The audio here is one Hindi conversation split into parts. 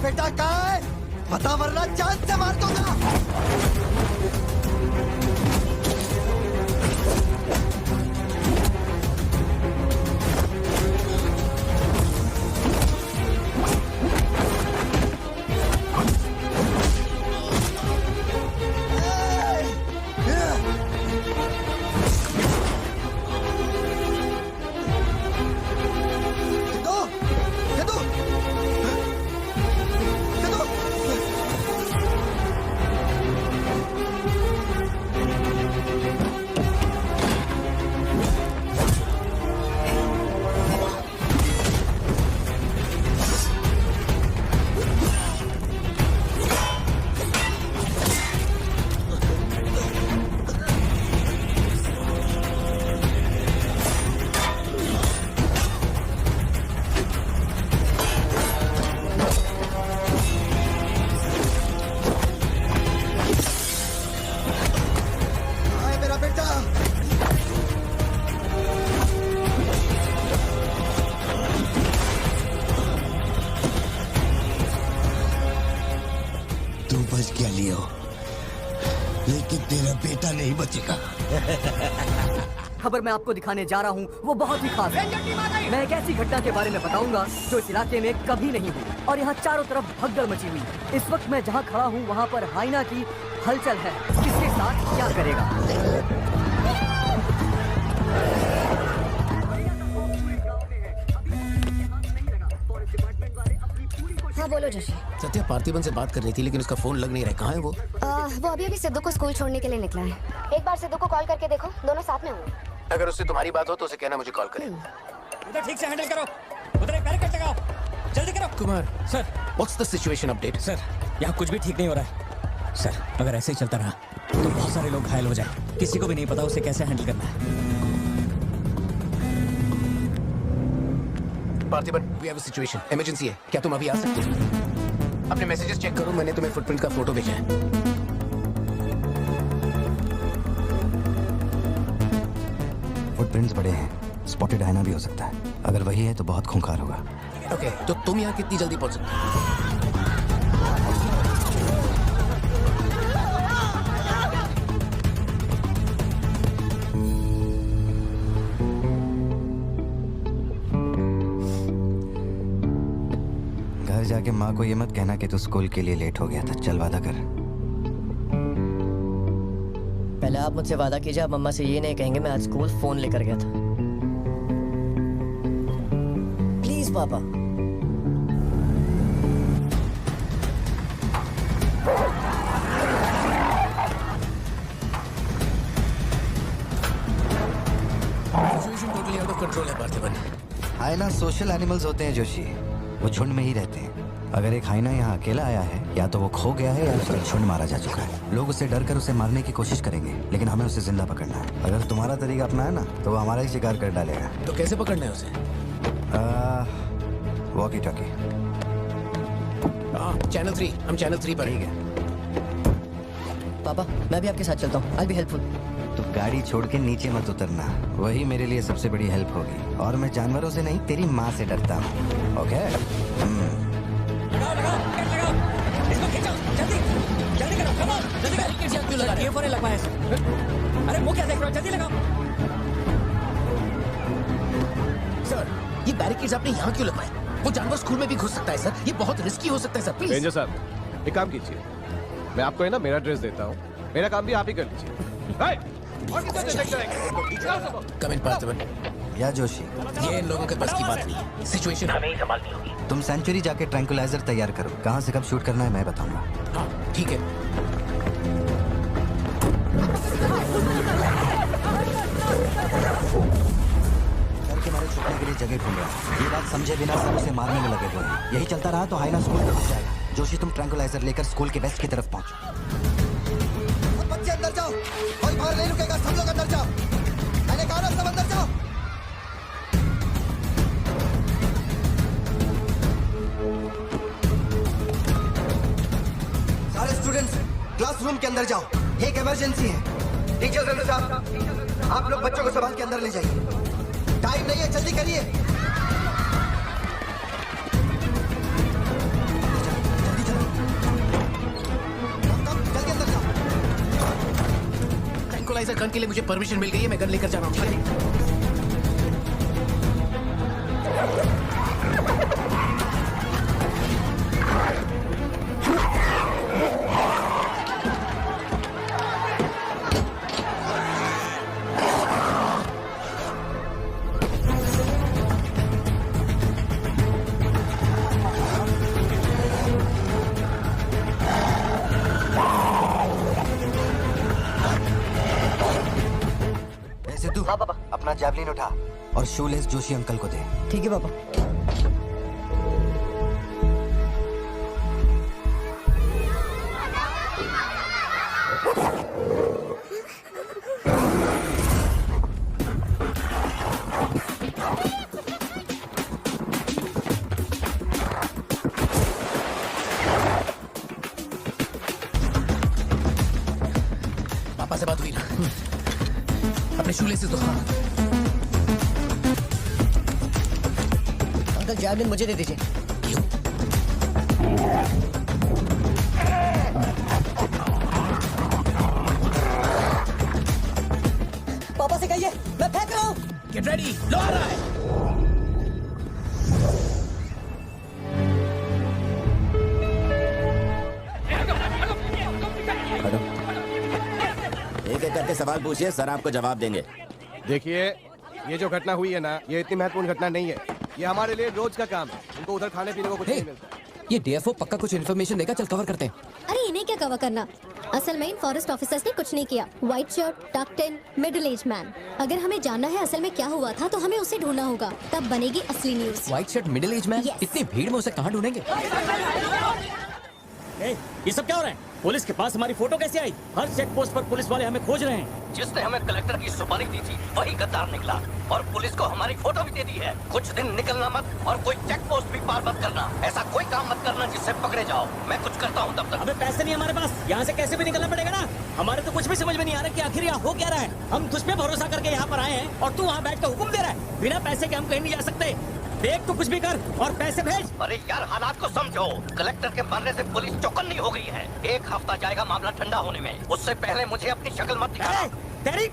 बेटा कहाँ है? बता वरना जान से मार दूंगा। बच गया लियो, लेकिन तेरा बेटा नहीं बचेगा। खबर मैं आपको दिखाने जा रहा हूँ वो बहुत ही खास है। मैं एक ऐसी घटना के बारे में बताऊंगा जो इस इलाके में कभी नहीं हुई और यहाँ चारों तरफ भगदड़ मची हुई। इस वक्त मैं जहाँ खड़ा हूँ वहाँ पर हाइना की हलचल है। किसके साथ क्या करेगा? हाँ बोलो जोशी। सत्या पार्थिबन से बात कर रही थी लेकिन उसका फोन लग नहीं रहा है। कहाँ है वो? वो अभी सिद्धू को स्कूल छोड़ने के लिए निकला है। एक बार सिद्धू को कॉल करके देखो, दोनों साथ में होंगे। अगर उससे तुम्हारी बात हो तो उसे कहना मुझे कॉल करे। उधर ठीक से हैंडल करो, उधर एक बैरिकेड लगाओ, जल्दी करो। Kumar sir, what's the situation update? Sir यहाँ कुछ भी ठीक नहीं हो रहा है सर। अगर ऐसे ही चलता रहा तो बहुत सारे लोग घायल हो जाए। किसी को भी नहीं पता उसे कैसे हैंडल करना है। Parthiban, we have a situation, emergency है। क्या तुम अभी आ सकते हो? अपने मैसेजेस चेक करो, मैंने तुम्हें फुटप्रिंट का फोटो भेजा है। फुटप्रिंट्स बड़े हैं, स्पॉटेड हाइना भी हो सकता है। अगर वही है तो बहुत खूंखार होगा। ओके, तो तुम यहाँ कितनी जल्दी पहुंच सकते हो? घर जाके माँ को ये मत कहना कि तू स्कूल के लिए लेट हो गया था। चल वादा कर। पहले आप मुझसे वादा कीजिए, आप मम्मा से ये नहीं कहेंगे मैं आज स्कूल फोन लेकर गया था। प्लीज पापा। Situation totally out of control है पार्थिबन। हाइना सोशल एनिमल्स होते हैं जोशी, वो झुंड में ही रहते हैं। अगर एक हाइना यहाँ अकेला आया है या तो वो खो गया है या उसका झुंड मारा जा चुका है। लोग उससे डर कर उसे मारने की कोशिश करेंगे, लेकिन हमें उसे जिंदा पकड़ना है। अगर तुम्हारा तरीका अपनाया ना तो वो हमारा ही शिकार कर डालेगा। तो कैसे पकड़ना है उसे? Walkie talkie. चैनल 3, हम चैनल 3 पर ही गए। पापा मैं भी आपके साथ चलता हूँ, आई बी हेल्पफुल। तो गाड़ी छोड़ के नीचे मत उतरना, वही मेरे लिए सबसे बड़ी हेल्प होगी। और मैं जानवरों से नहीं तेरी माँ से डरता हूँ। ओके? लगाओ लगाओ, कैट लगाओ, इसको खींचो, जल्दी जल्दी करो, कम ऑन, जल्दी करो। क्यों लगा रही है? फोन लगवाया सर। अरे मुंह क्या देख रहे हो, जल्दी लगाओ। सर, ये बैरिकेड्स आपने यहाँ क्यों लगवाए? वो जानवर स्कूल में भी घुस सकता है सर, ये बहुत रिस्की हो सकता है सर। प्लीज रेंजर साहब, एक काम कीजिए, मैं आपको है ना मेरा ड्रेस देता हूँ, मेरा काम भी आप ही कर लीजिए। कम इन पार्थिबन। या जोशी, ये इन लोगों के बस की बात नहीं है, सिचुएशन हमें ही संभालनी होगी। तुम सेंचुरी जाके ट्रैंकुलाइजर तैयार करो। कहाँ से कब शूट करना है मैं बताऊंगा। हाँ ठीक है। घर के मारे छुपने के लिए जगह ढूंढ रहा है। ये बात समझे बिना सब उसे मारने में लगे हुए हैं। यही चलता रहा तो हाइना स्कूल पहुंच जाएगा। जोशी तुम ट्रैंकुलाइजर लेकर स्कूल के वेस्ट की तरफ पहुंचो। बच्चे अंदर जाओ, कोई बाहर नहीं रुकेगा, सब लोग अंदर जाओ। मैंने कहा ना सब अंदर जाओ। सारे स्टूडेंट्स क्लासरूम के अंदर जाओ, एक इमरजेंसी है। टीचर साहब, आप लोग बच्चों को संभाल के अंदर ले जाइए। टाइम नहीं है, जल्दी करिए। लेजर गन के लिए मुझे परमिशन मिल गई है, मैं गन लेकर जा रहा हूँ। ऐसे तू हाँ पापा। अपना जैवलिन उठा और शूलेस जोशी अंकल को दे। ठीक है पापा। पापा से बात हुई ना? अपने शूले से तो हाँ। अंकल जैवलिन मुझे दे दीजिए। क्यों? पापा से कहिए मैं फेंक रहा हूँ। गेट रेडी, लो आ रहा है। एक एक करके सवाल पूछिए, सर आपको जवाब देंगे। देखिए, ये जो घटना हुई है ना, ये इतनी महत्वपूर्ण घटना नहीं है। ये हमारे लिए रोज का काम है। उनको उधर खाने पीने को कुछ नहीं मिलता। ये डीएफओ पक्का कुछ इन्फॉर्मेशन देगा, चल कवर करते हैं। अरे इन्हें क्या कवर करना, असल में इन फॉरेस्ट ऑफिसर्स ने कुछ नहीं किया। व्हाइट शर्ट, टक्ड इन, मिडिल एज मैन। अगर हमें जानना है असल में क्या हुआ था तो हमें उसे ढूंढना होगा, तब बनेगी असली news. White shirt middle age man, Yes. इतनी भीड़ में उसे कहाँ ढूंढेंगे? ये सब क्या हो रहा है? पुलिस के पास हमारी फोटो कैसे आई? हर चेक पोस्ट पर पुलिस वाले हमें खोज रहे हैं। जिसने हमें कलेक्टर की सुपारी दी थी वही गद्दार निकला और पुलिस को हमारी फोटो भी दे दी है। कुछ दिन निकलना मत और कोई चेक पोस्ट भी पार मत करना। ऐसा कोई काम मत करना जिससे पकड़े जाओ। मैं कुछ करता हूँ तब तक। अबे पैसे नहीं हमारे पास, यहाँ से कैसे भी निकलना पड़ेगा ना। हमारे तो कुछ भी समझ में नहीं आ रहा कि आखिर यहाँ हो क्या रहा है। हम तुझ पे भरोसा करके यहाँ पर आए हैं और तू वहाँ बैठ कर हुक्म दे रहा है। बिना पैसे के हम कहीं नहीं जा सकते। देख तो कुछ भी कर और पैसे भेज। अरे यार हालात को समझो। कलेक्टर के मरने से पुलिस चौकन्नी हो गई है। 1 हफ्ता जाएगा मामला ठंडा होने में। उससे पहले मुझे अपनी शक्ल मत दिखाना। तेरी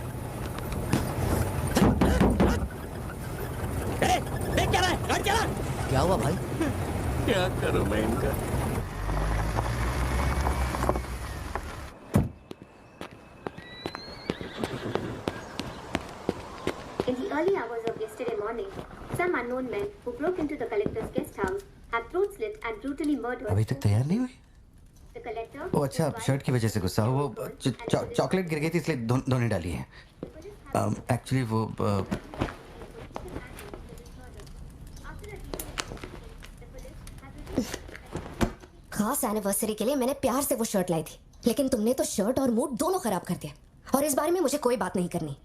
देख क्या रहा है, गाड़ी चला। क्या हुआ भाई? क्या करूं मैं इनका? In the early hours of yesterday morning, some unknown men who broke into the collector's guest house have throat slit and brutally murdered. अभी तक तैयार नहीं हुई? The collector. वो अच्छा, शर्ट की वजह से गुस्सा वो चॉकलेट गिर गई थी इसलिए धोने डाली है। एक्चुअली वो खास एनिवर्सरी के लिए मैंने प्यार से वो शर्ट लाई थी, लेकिन तुमने तो शर्ट और मूड दोनों खराब कर दिया। और इस बारे में मुझे कोई बात नहीं करनी।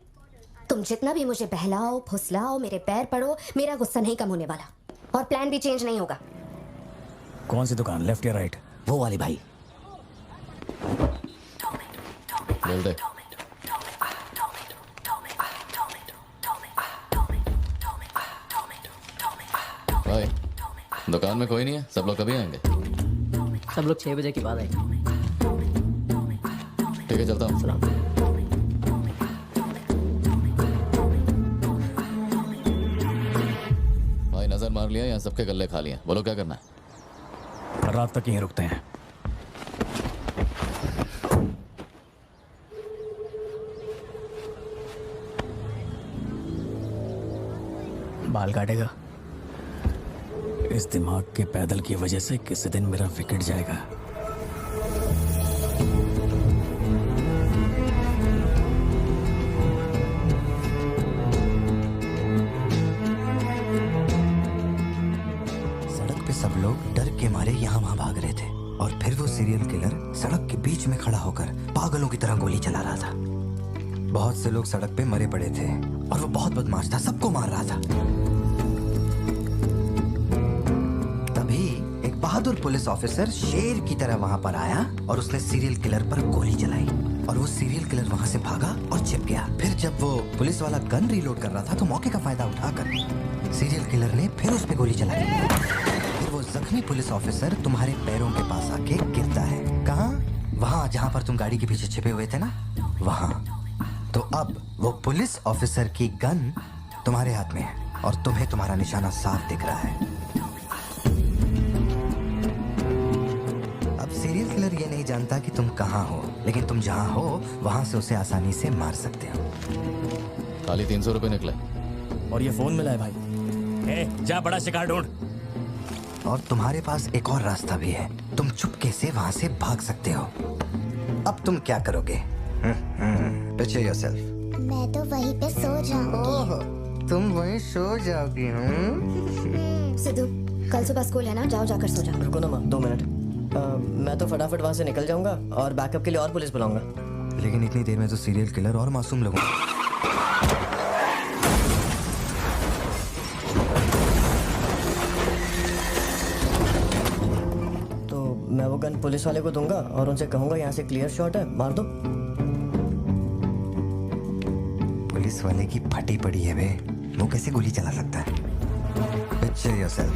तुम जितना भी मुझे बहलाओ फुसलाओ, मेरे पैर पड़ो, मेरा गुस्सा नहीं कम होने वाला और प्लान भी चेंज नहीं होगा। कौन सी दुकान, लेफ्ट या राइट? वो वाली भाई। बोल दे। भाई, दुकान में कोई नहीं है, सब लोग कभी आएंगे? सब लोग 6 बजे के बाद आएंगे। ठीक है, चलता हूँ। भाई नजर मार लिया, यहाँ सबके गल्ले खा लिए। बोलो क्या करना है? रात तक यहीं रुकते हैं। बाल काटेगा? इस दिमाग के पैदल की वजह से किसी दिन मेरा विकेट जाएगा। सड़क पे सब लोग डर के मारे यहाँ वहाँ भाग रहे थे और फिर वो सीरियल किलर सड़क के बीच में खड़ा होकर पागलों की तरह गोली चला रहा था। बहुत से लोग सड़क पे मरे पड़े थे और वो बहुत बदमाश था, सबको मार रहा था। तभी एक बहादुर पुलिस ऑफिसर शेर की तरह वहां पर आया और उसने सीरियल किलर पर गोली चलाई और वो सीरियल किलर वहां से भागा और छिप गया। फिर जब वो पुलिस वाला गन रीलोड कर रहा था तो मौके का फायदा उठाकर सीरियल किलर ने फिर उस पे गोली चलाई। फिर वो जख्मी पुलिस ऑफिसर तुम्हारे पैरों के पास आके गिरता है। कहाँ? वहां जहां पर तुम गाड़ी के पीछे छिपे हुए थे ना, वहां। तो अब वो पुलिस ऑफिसर की गन तुम्हारे हाथ में है और तुम्हें तुम्हारा निशाना साफ दिख रहा है। अब सीरियल किलर ये नहीं जानता कि तुम कहाँ हो, लेकिन तुम जहाँ हो वहां से उसे आसानी से मार सकते हो। खाली 300 रुपए निकले और ये फोन मिला है भाई। जा बड़ा शिकार ढूंढ। और तुम्हारे पास एक और रास्ता भी है, तुम चुपके से वहां से भाग सकते हो। अब तुम क्या करोगे? Picture yourself. मैं तो वहीं पे सो जाऊंगी। तुम वहीं सो जाओगी? सिद्धू, कल सुबह स्कूल है ना, जाओ जाकर सो जाओ। रुको ना माँ, 2 मिनट। मैं तो फटाफट वहाँ से निकल जाऊंगा और बैकअप के लिए और पुलिस बुलाऊंगा। लेकिन इतनी देर में तो सीरियल किलर और मासूम लोगों तो मैं वो गन पुलिस वाले को दूंगा और उनसे कहूंगा यहाँ से क्लियर शॉट है, मार दो। पुलिस वाले की फटी पड़ी है बे, वो कैसे गोली चला सकता है? Picture yourself.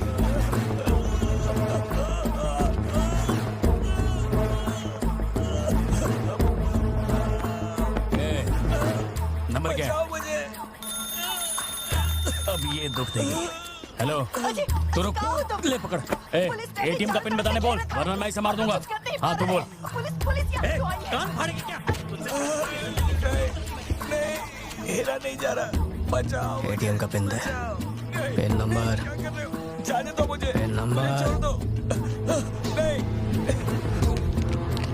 नंबर क्या है? अब ये दुख देगी। हेलो, तू रुक, ले पकड़। एटीएम का पिन बताने बोल, वरना मैं इसे मार दूंगा। हाँ तू बोल। कान फाड़ेगी क्या? मेरा नहीं जा रहा, बचाओ। एटीएम का पिन दे। Pin number. जाने दो मुझे। Pin number. छोड़ दो। नहीं,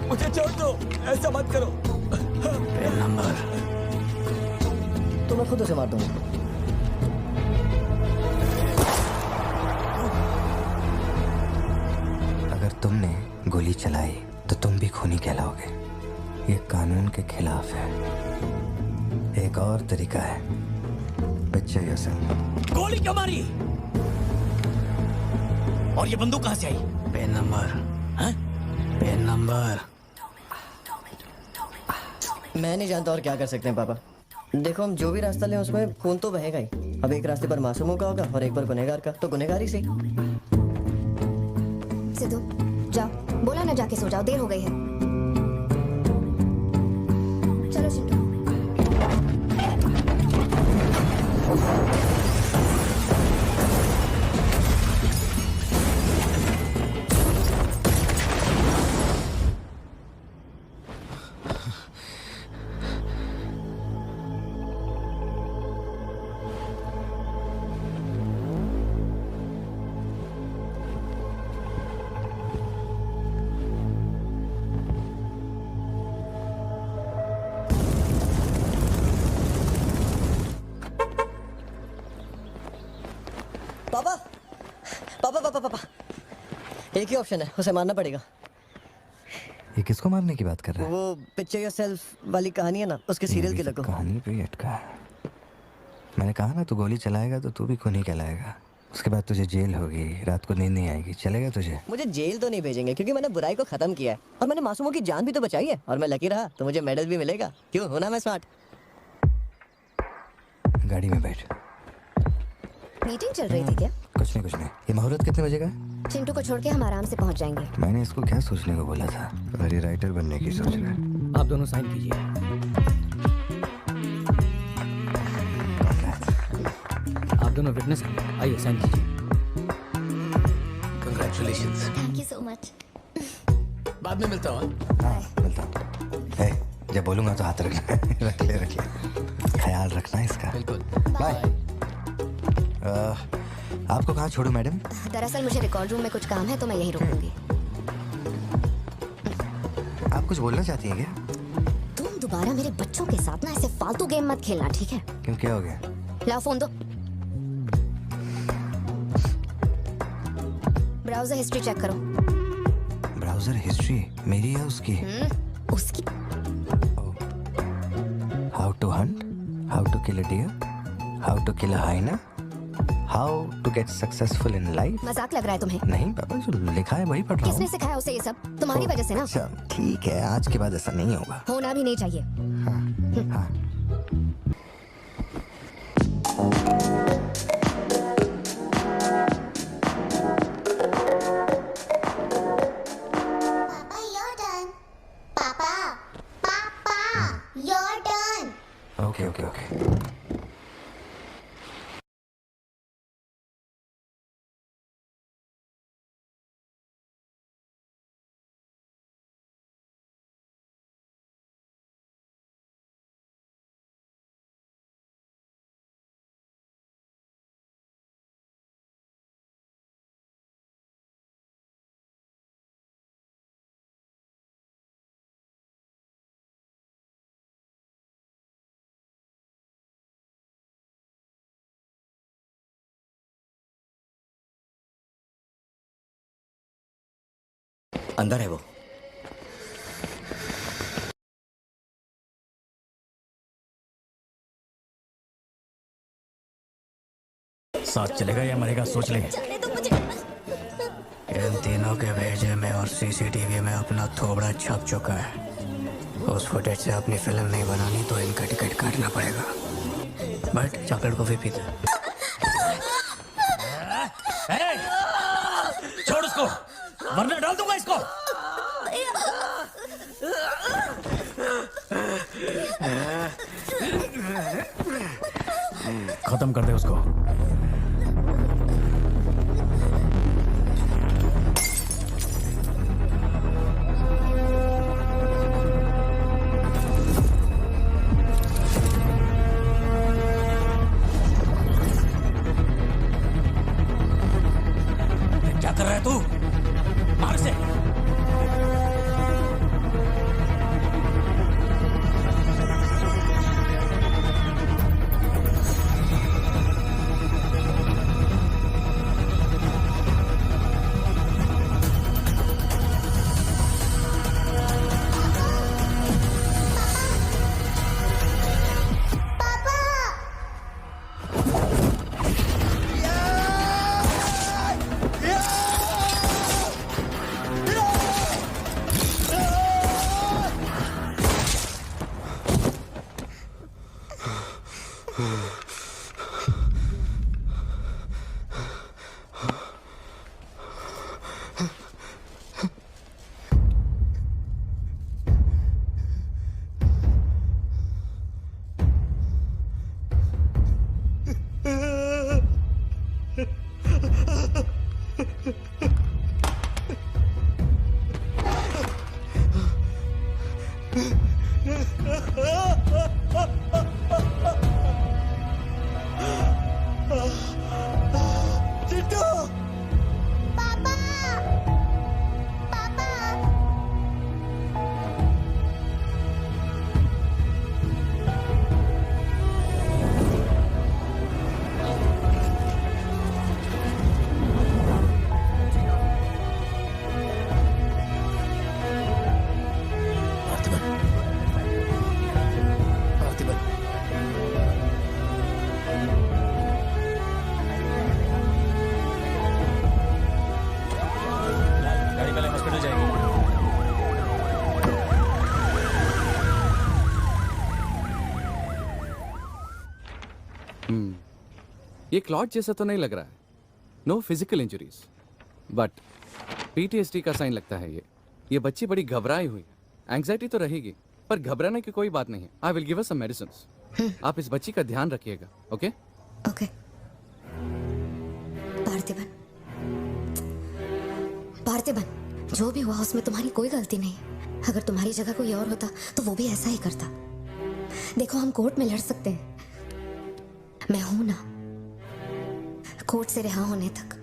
मुझे छोड़ दो, ऐसा मत करो। Pin number. तो मैं खुद उसे मार दूंगा। अगर तुमने गोली चलाई तो तुम भी खूनी कहलाओगे। ये कानून के खिलाफ है। एक और तरीका है। Picture yourself. गोली क्यों मारी? और ये बंदूक कहाँ से आई? Pin number. हाँ? Pin number. मैं नहीं जानता और क्या कर सकते हैं पापा। देखो, हम जो भी रास्ता लें उसमें खून तो बहेगा ही। अब एक रास्ते पर मासूमों का होगा और एक पर गुनहगार का, तो गुनहगार ही सही। सिद्धू, जाओ, बोला ना जाके सो जाओ, देर हो गई है। चलो चिंटू। पापा, पापा, पापा, पापा, एक ही ऑप्शन है, उसे मारना पड़ेगा। ये किसको मारने की बात कर रहा है? वो पिक्चर योरसेल्फ वाली कहानी है ना, उसके सीरियल किलर को। कहानी पे ही अटका है। मैंने कहा ना, तू गोली चलाएगा तो तू भी खूनी कहलाएगा। उसके बाद तुझे जेल होगी, रात को नींद नहीं आएगी। चलेगा तुझे? मुझे जेल तो नहीं भेजेंगे क्योंकि मैंने बुराई को खत्म किया है और मैंने मासूमों की जान भी तो बचाई है और मैं लकी रहा तो मुझे मेडल भी मिलेगा। क्यों, होना मैं स्मार्ट। गाड़ी में बैठ। मीटिंग चल रही थी क्या? कुछ नहीं। ये मुहूर्त कितने बजे का है? चिंटू को छोड़ के हम आराम से पहुंच जाएंगे। मैंने इसको क्या सोचने को बोला था? वेरी राइटर बनने की सोच रहा है। आप दोनों साइन कीजिए। आप दोनों विटनेस हैं, आइए साइन कीजिए। Congratulations. Thank you so much. बाद में मिलता हूँ। हाँ, मिलता हूँ। जब बोलूंगा तो हाथ रखना। रख ले। ख्याल रखना इसका। बिल्कुल। बाय। आपको कहाँ छोड़ूं मैडम? दरअसल मुझे रिकॉर्ड रूम में कुछ काम है तो मैं यहीं रुकूंगी। आप कुछ बोलना चाहती हैं क्या? तुम दोबारा मेरे बच्चों के साथ ना ऐसे फालतू गेम मत खेलना, ठीक है? क्यों, क्या हो गया? लाओ फोन दो। ब्राउजर हिस्ट्री चेक करो। ब्राउजर हिस्ट्री मेरी या उसकी? उसकी। How to hunt, how to kill a deer, how to kill a hyena, how to get successful in life. मजाक लग रहा है तुम्हें? नहीं पापा, जो लिखा है वही पढ़ रहा हूँ। किसने सिखाया उसे ये सब? तुम्हारी वजह से ना। अच्छा ठीक है, आज के बाद ऐसा नहीं होगा। होना भी नहीं चाहिए। हाँ। पापा, your turn. अंदर है वो। साथ चलेगा या मरेगा सोच ले। इन तीनों के भेजे में और सीसीटीवी में अपना थोबड़ा छप चुका है। उस फुटेज से अपनी फिल्म नहीं बनानी तो इनका टिकट काटना पड़ेगा। बट चॉकलेट कॉफी पीते। छोड़ उसको वरना डाल दूंगा इसको। खत्म कर दे उसको। क्या कर रहा है तू? मार से। ये क्लॉट जैसा तो नहीं लग रहा है। No physical injuries but PTSD का साइन लगता है ये बच्ची बड़ी घबराई हुई है। एंग्जाइटी तो रहेगी पर घबराने की कोई बात नहीं है। I will give her some medicine. आप इस बच्ची का ध्यान रखिएगा। Okay okay. पार्थिबन, पार्थिबन, जो भी हुआ उसमें तुम्हारी कोई गलती नहीं है। अगर तुम्हारी जगह कोई और होता तो वो भी ऐसा ही करता। देखो, हम कोर्ट में लड़ सकते हैं, मैं हूं ना। कोर्ट से रिहा होने तक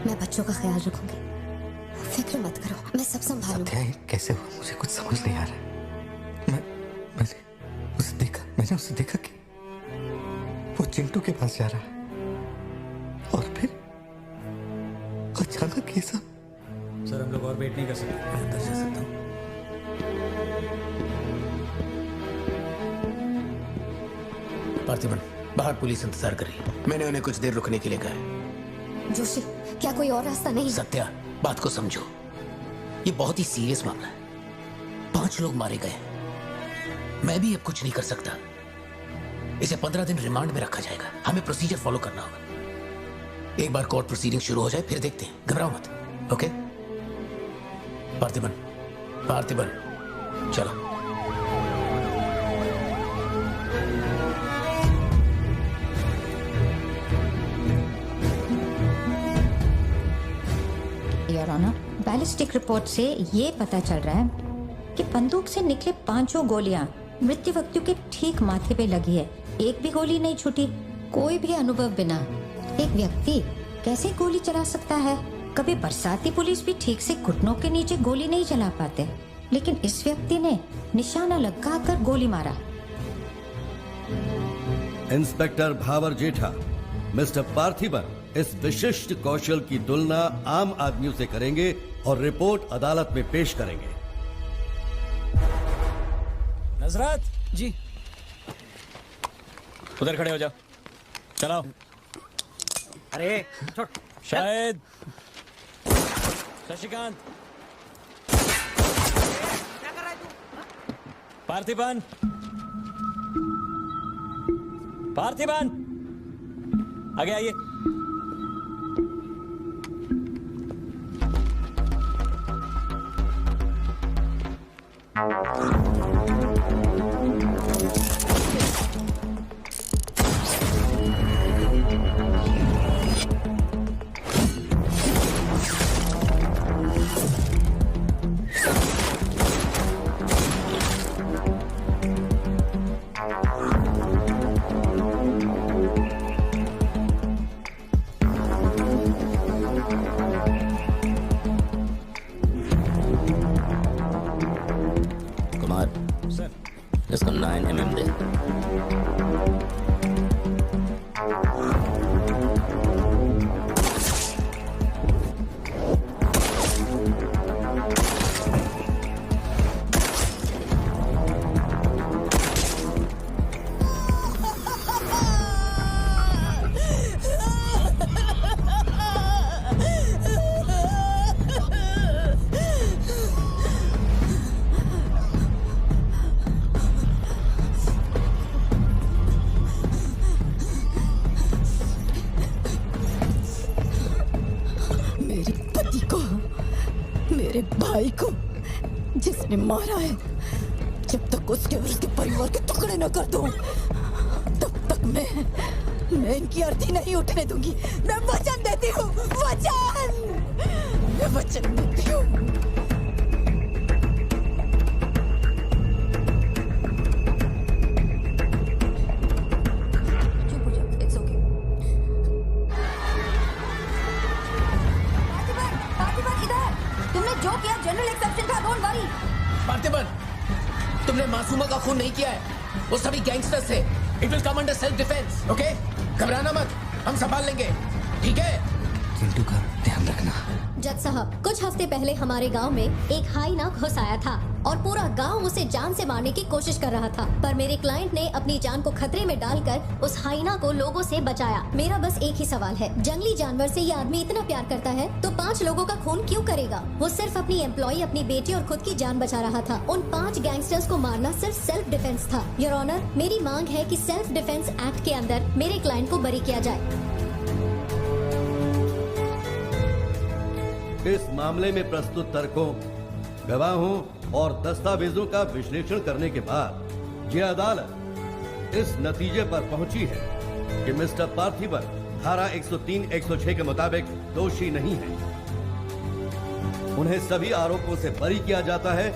मैं बच्चों का ख्याल रखूंगी। फिक्र मत करो, मैं सब संभालूंगी। कैसे हुआ मुझे कुछ समझ नहीं आ रहा। मैंने उसे देखा कि वो चिंटू के पास जा रहा है और फिर अचानक ये सब। सर, हम लोग और वेट नहीं कर सकते। मैं अंदर जा सकता हूँ? पार्थिबन, बाहर पुलिस इंतजार कर रही है। मैंने उन्हें कुछ देर रुकने के लिए कहा है। जोशी, क्या कोई और रास्ता नहीं? सत्या, बात को समझो। ये बहुत ही सीरियस मामला है। 5 लोग मारे गए। मैं भी अब कुछ नहीं कर सकता। इसे 15 दिन रिमांड में रखा जाएगा। हमें प्रोसीजर फॉलो करना होगा। एक बार कोर्ट प्रोसीडिंग शुरू हो जाए फिर देखते हैं। घबराओ मत। ओके पार्थिबन, पार्थिबन, चलो। योर ऑनर, बैलिस्टिक रिपोर्ट से ये पता चल रहा है कि बंदूक से निकले 5 गोलियां मृत्यु व्यक्ति के ठीक माथे पे लगी है। एक भी गोली नहीं छूटी। कोई भी अनुभव बिना एक व्यक्ति कैसे गोली चला सकता है? कभी बरसाती पुलिस भी ठीक से घुटनों के नीचे गोली नहीं चला पाते, लेकिन इस व्यक्ति ने निशाना लगाकर गोली मारा। इंस्पेक्टर भावर जेठा, मिस्टर पार्थिबन, इस विशिष्ट कौशल की तुलना आम आदमियों से करेंगे और रिपोर्ट अदालत में पेश करेंगे। नजरत जी, उधर खड़े हो जाओ। चलाओ। अरे छोड़। शायद शशिकांत, पार्थिबन, पार्थिबन, आगे आइए। कुमार, सर, इसको 9 mm दे। मेरे पति को, मेरे भाई को जिसने मारा है, जब तक उसके और उसके परिवार के टुकड़े न कर दूं, तब तक मैं इनकी अर्थी नहीं उठने दूंगी। मैं वचन देती हूँ, वचन, मैं वचन देती हूँ। तुमने जो किया जनरल एक्सेप्शन था, डोंट वरी। पार्थिबन, तुमने मासूमा का खून नहीं किया है, वो सभी गैंगस्टर्स थे। It will come under self defence, okay? घबराना मत, हम संभाल लेंगे, ठीक है? चिंटू का ध्यान रखना। जज साहब, कुछ हफ्ते पहले हमारे गांव में एक हाइना घुस आया था और पूरा गांव उसे जान से मारने की कोशिश कर रहा था, पर मेरे क्लाइंट ने अपनी जान को खतरे में डालकर उस हाइना को लोगों से बचाया। मेरा बस एक ही सवाल है, जंगली जानवर से ये आदमी इतना प्यार करता है तो 5 लोगों का खून क्यों करेगा? वो सिर्फ अपनी एम्प्लॉय, अपनी बेटी और खुद की जान बचा रहा था। उन 5 गैंगस्टर्स को मारना सिर्फ सेल्फ डिफेंस था। योर ऑनर, मेरी मांग है कि सेल्फ डिफेंस एक्ट के अंदर मेरे क्लाइंट को बरी किया जाए। इस मामले में प्रस्तुत तर्कों, गवाहों और दस्तावेजों का विश्लेषण करने के बाद यह अदालत इस नतीजे पर पहुंची है कि मिस्टर पार्थिबन धारा 103-106 के मुताबिक दोषी नहीं है। उन्हें सभी आरोपों से बरी किया जाता है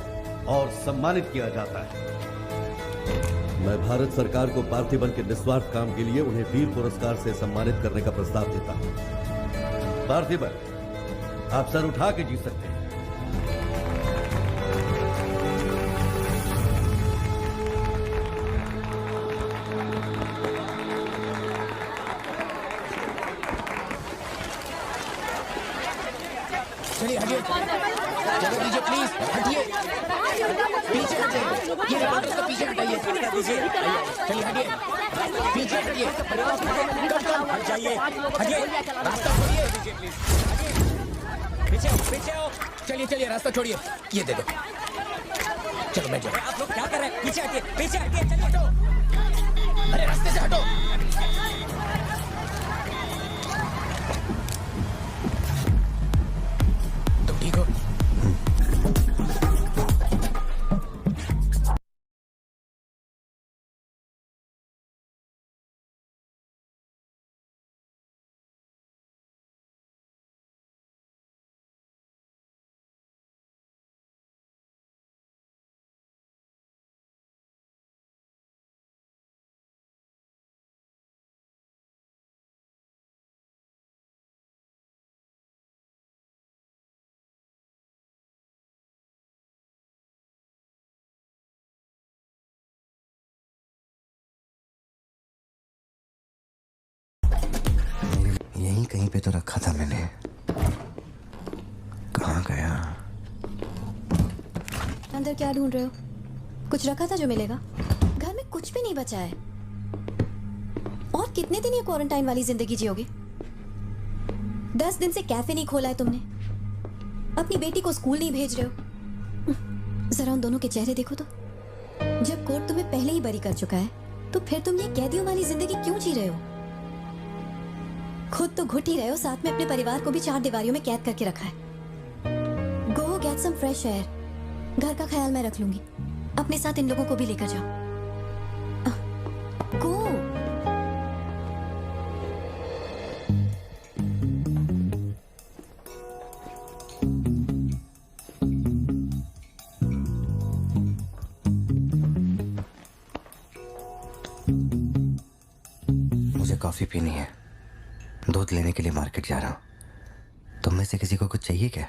और सम्मानित किया जाता है। मैं भारत सरकार को पार्थिबन के निस्वार्थ काम के लिए उन्हें वीर पुरस्कार से सम्मानित करने का प्रस्ताव देता हूं। पार्थिबन, आप सर उठा के जी सकते हैं। चलिए हटिए, जगह दीजिए प्लीज, हटिए, पीछे हटिए, ये रिपोर्टर्स को पीछे हटाइए, चलिए हटिए, पीछे हटिए, हट जाइए, हटिए, रास्ता छोड़िए, पीछे पीछे आओ। चलिए चलिए, रास्ता छोड़िए, ये दे दो, चलो मैं जाऊँ। आप लोग क्या कर रहे हैं? पीछे हटिए, पीछे हटिए, चलिए हटो। अरे रास्ते से हटो। यहीं पे तो रखा था मैंने। कहाँ गया? अंदर क्या ढूंढ रहे हो? कुछ रखा था जो मिलेगा? घर में कुछ भी नहीं बचा है। और कितने दिन ये क्वारंटाइन वाली जिंदगी जियोगे? 10 दिन से कैफे नहीं खोला है तुमने। अपनी बेटी को स्कूल नहीं भेज रहे हो। जरा उन दोनों के चेहरे देखो तो। जब कोर्ट तुम्हें पहले ही बरी कर चुका है, तो फिर तुम ये कैदियों वाली जिंदगी क्यों जी रहे हो? खुद तो घुट ही रहे हो, साथ में अपने परिवार को भी 4 दीवारियों में कैद करके रखा है। Go get some fresh air. घर का ख्याल मैं रख लूंगी। अपने साथ इन लोगों को भी लेकर जाओ। गो। मुझे कॉफी पीनी है। दूध लेने के लिए मार्केट जा रहा हूँ। तुम में से किसी को कुछ चाहिए क्या?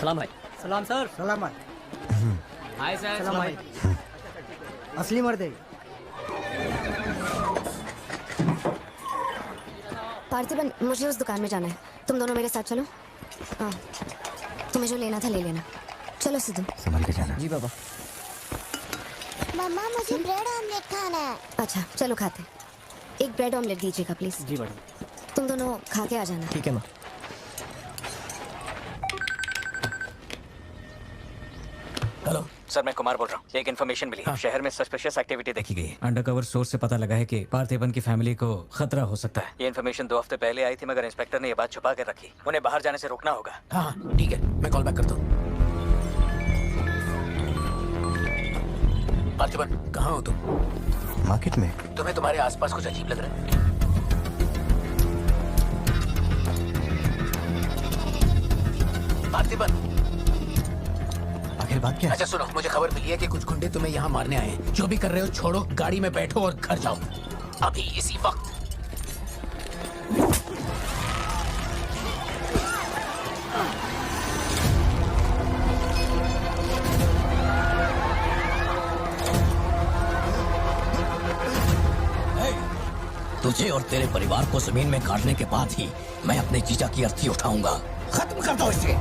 सलाम भाई। सलाम सर। सलाम भाई। Hi sir. सलाम भाई। असली मर्द है। पार्थिबन, मुझे उस दुकान में जाना है। तुम दोनों मेरे साथ चलो। हाँ, तुम्हें जो लेना था ले लेना। चलो सिद्धू। संभल के जाना। जी बाबा। मम्मा, मुझे ब्रेड ऑमलेट खाना है। अच्छा, चलो खाते। एक ब्रेड ऑमलेट दीजिएगा प्लीज। जी मैडम। तुम दोनों खा के आ जाना। ठीक है माँ। हेलो सर, मैं कुमार बोल रहा हूँ। एक इन्फॉर्मेशन मिली। शहर में सस्पिशियस एक्टिविटी देखी गई है। अंडरकवर सोर्स से पता लगा है कि पार्थिबन की फैमिली को खतरा हो सकता है। ये इन्फॉर्मेशन 2 हफ्ते पहले आई थी, मगर इंस्पेक्टर ने ये बात छुपा कर रखी। उन्हें बाहर जाने से रोकना होगा। हाँ ठीक है, मैं कॉल बैक करता हूँ। पार्थिबन, कहाँ हो तुम? मार्केट में। तुम्हें तुम्हारे आसपास कुछ अजीब लग रहा है? पार्थिबन, आखिर बात क्या है? अच्छा सुनो, मुझे खबर मिली है कि कुछ गुंडे तुम्हें यहाँ मारने आए हैं। जो भी कर रहे हो छोड़ो, गाड़ी में बैठो और घर जाओ अभी इसी वक्त। तुझे और तेरे परिवार को जमीन में गाड़ने के बाद ही मैं अपने जीजा की अर्थी उठाऊंगा। खत्म कर दो इसे।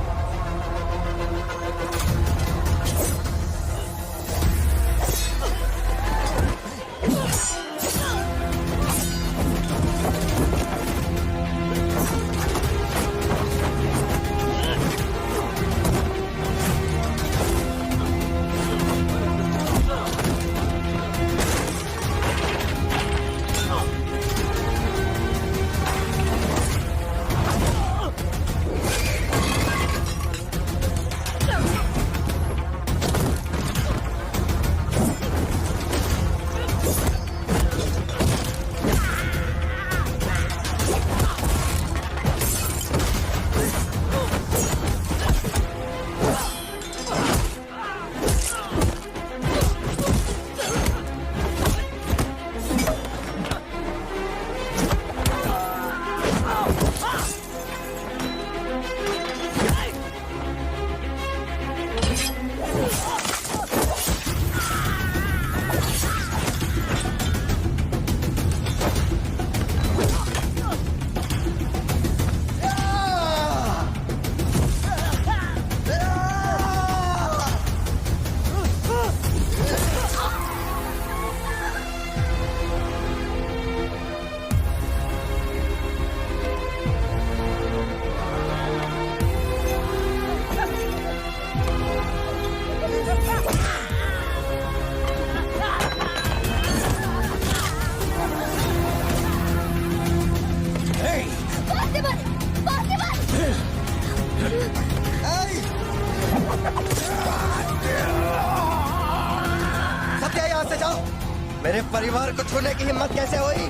मेरे परिवार को छूने की हिम्मत कैसे हुई?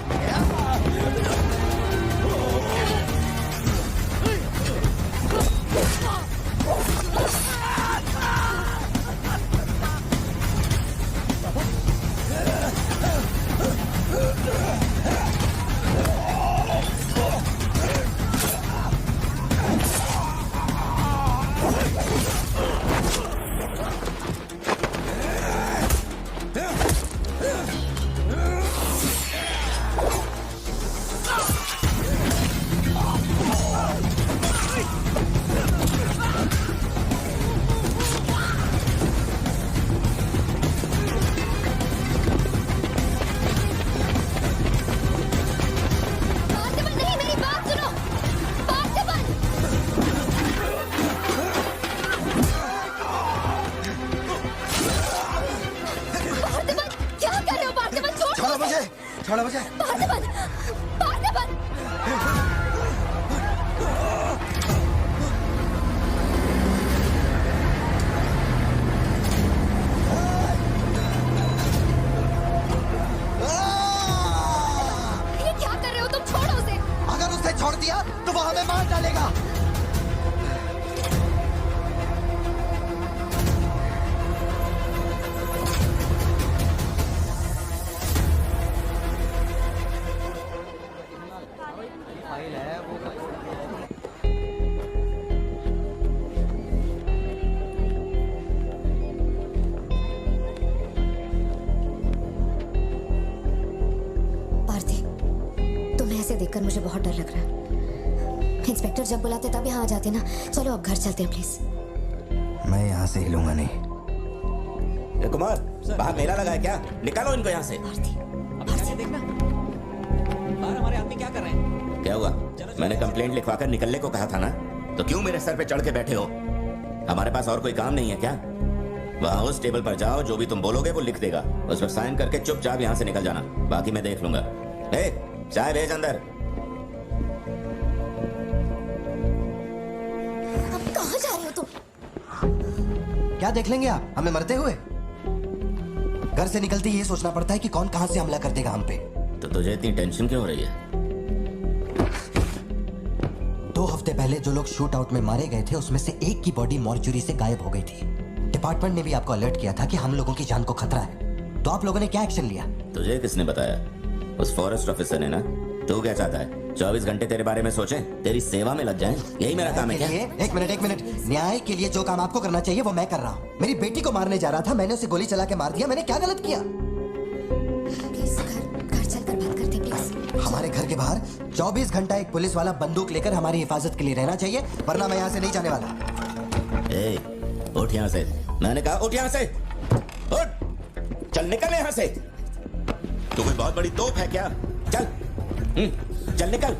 दरवाजा बजा। ये क्या कर रहे हो तुम? छोड़ो उसे। अगर उसे छोड़ दिया तो वो हमें मार डालेगा। पार्थी, तुम्हें ऐसे देखकर मुझे बहुत डर लग रहा है। इंस्पेक्टर जब बुलाते तब यहाँ आ जाते ना। चलो अब घर चलते हैं प्लीज। मैं यहाँ से हिलूंगा नहीं। कुमार, बाहर मेला लगा है क्या? निकालो इनको यहाँ से। देखना बाहर हमारे आदमी क्या कर रहे हैं। क्या हुआ? मैंने कंप्लेंट लिखवाकर निकलने को कहा था ना, तो क्यों मेरे सर पे चढ़ के बैठे हो? हमारे पास और कोई काम नहीं है क्या? वहाँ उस टेबल पर जाओ, जो भी तुम बोलोगे वो लिख देगा, उस पर साइन करके चुपचाप यहाँ से निकल जाना, बाकी मैं देख लूंगा। चाय भेज अंदर। अब कहाँ जा रहे हो तुम? क्या देख लेंगे आप हमें मरते हुए? घर से निकलते ही ये सोचना पड़ता है कि कौन कहां से हमला कर देगा हम पे। तो तुझे इतनी टेंशन क्यों हो रही है? 2 हफ्ते पहले जो लोग शूट आउट में मारे गए थे उसमें से एक की बॉडी मॉर्चुरी से गायब हो गई थी। डिपार्टमेंट ने भी आपको अलर्ट किया था कि हम लोगों की जान को खतरा है, तो आप लोगों ने क्या एक्शन लिया? तुझे किसने बताया? उस फॉरेस्ट ऑफिसर ने ना। तू क्या चाहता है? 24 घंटे तेरे बारे में सोचें, तेरी सेवा में लग जाएं? यही मेरा काम है क्या? एक मिनट। न्याय के लिए जो काम आपको करना चाहिए वो मैं कर रहा हूँ। मेरी बेटी को मारने जा रहा था, मैंने उसे गोली चला के मार दिया। मैंने क्या गलत किया? घर चलकर बात करते प्लीज। हमारे घर के बाहर 24 घंटा एक पुलिस वाला बंदूक लेकर हमारी हिफाजत के लिए रहना चाहिए, वरना मैं यहाँ से नहीं जाने वाला। उठ यहाँ से। मैंने कहा उठ यहाँ से। उठ, चल निकल यहाँ से। तू कोई बहुत बड़ी तोप है क्या? चल चल निकल।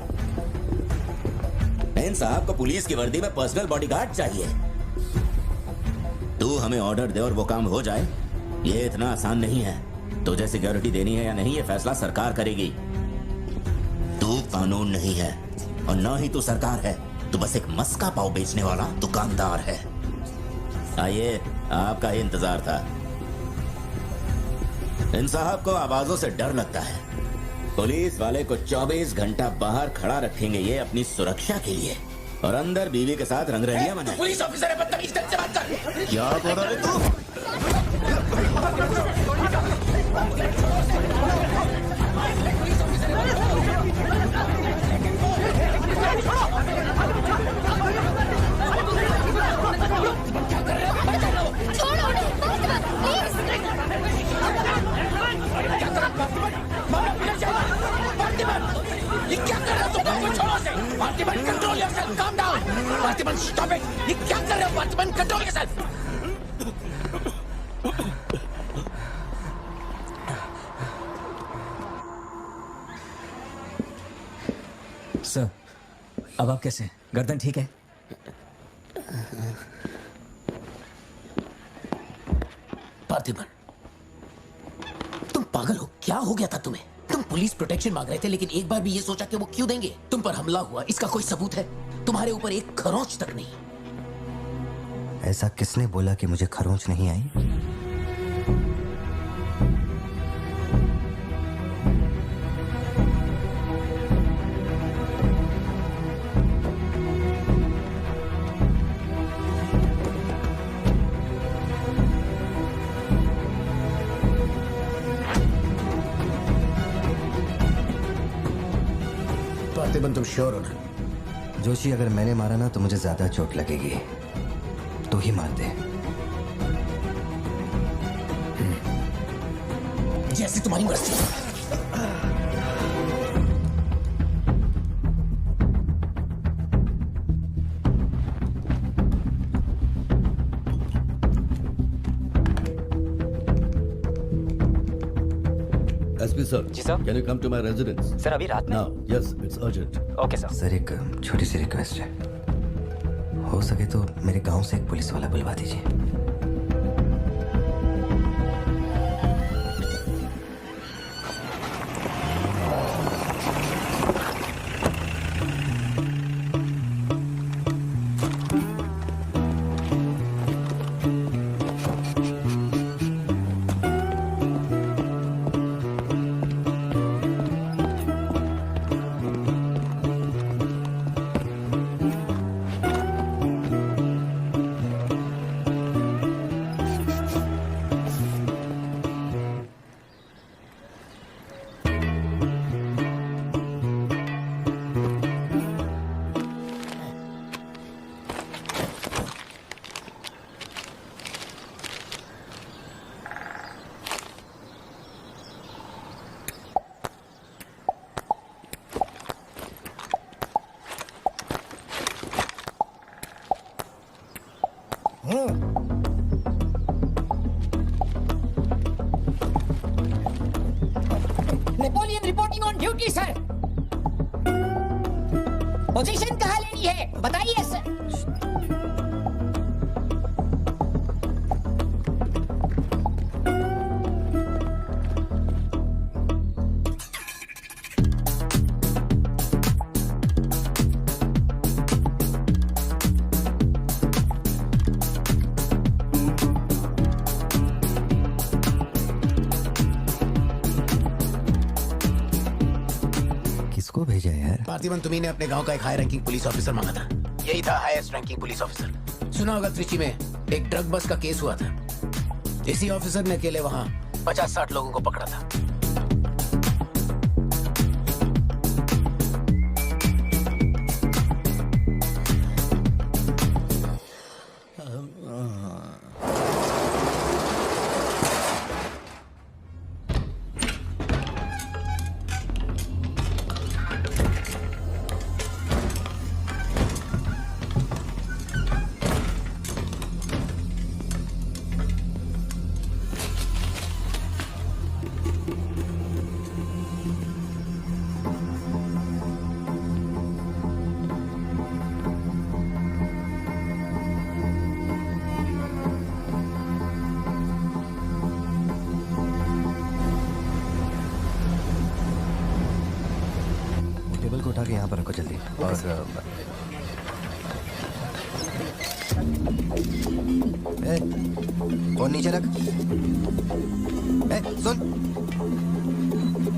इन साहब को पुलिस की वर्दी में पर्सनल बॉडीगार्ड चाहिए। तू हमें ऑर्डर दे और वो काम हो जाए, ये इतना आसान नहीं है। तुझे सिक्योरिटी देनी है या नहीं, ये फैसला सरकार करेगी। तू कानून नहीं है और ना ही तू सरकार है, तू बस एक मस्का पाव बेचने वाला दुकानदार है। आइए, आपका ही इंतजार था। इन साहब को आवाजों से डर लगता है। पुलिस वाले को 24 घंटा बाहर खड़ा रखेंगे ये अपनी सुरक्षा के लिए, और अंदर बीवी के साथ रंगरलियां मनाएंगे। पुलिस ऑफिसर है, बदतमीज ढंग से बात कर। क्या बोल रहा है तू? छोड़ो उन्हें, ये क्या कर रहे हो तुम? छोड़ो से। Parthiban, control yourself, calm down. Parthiban, stop it. ये क्या कर रहे हो पार्थिबन? Control yourself. सर, अब आप कैसे? गर्दन ठीक है? पार्थिबन, तुम पागल हो? क्या हो गया था तुम्हें? तुम पुलिस प्रोटेक्शन मांग रहे थे, लेकिन एक बार भी ये सोचा कि वो क्यों देंगे? तुम पर हमला हुआ, इसका कोई सबूत है? तुम्हारे ऊपर एक खरोंच तक नहीं। ऐसा किसने बोला कि मुझे खरोंच नहीं आई? पार्थिबन, तुम श्योर हो ना? जोशी, अगर मैंने मारा ना तो मुझे ज्यादा चोट लगेगी, तो ही मार दे। जैसे तुम्हारी मर्जी। SP sir. जी sir. Can you come to my residence? Sir, अभी रात में? Now, yes, it's urgent. Okay sir. Sir, एक छोटी सी रिक्वेस्ट है, हो सके तो मेरे गांव से एक पुलिस वाला बुलवा दीजिए। हूँ। Napoleon reporting on duty sir. Position कहाँ लेनी है बताइए सर। किसको भेजा है यार? पार्थिवन, तुम्ही ने अपने गांव का एक हाई रैंकिंग पुलिस ऑफिसर मांगा था। यही था हाईएस्ट रैंकिंग पुलिस ऑफिसर। सुना होगा त्रिची में एक ड्रग बस का केस हुआ था। इसी ऑफिसर ने अकेले वहां 50-60 लोगों को पकड़ा था। टेबल को उठा के यहाँ पर रखो जल्दी। और फोन नीचे रख। सुन,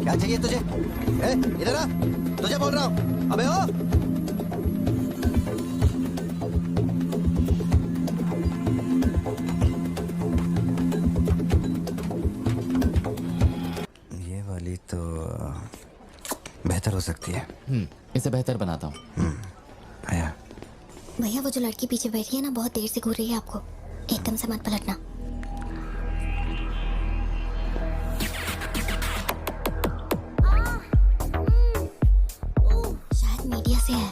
क्या चाहिए तुझे? इधर आ, तुझे बोल रहा हूँ। अबे ओ, ये वाली तो बेहतर हो सकती है। इसे बेहतर बनाता हूँ। आया। भैया वो जो लड़की पीछे बैठी है ना, बहुत देर से घूर रही है आपको। एकदम से मत पलटना। शायद मीडिया से है।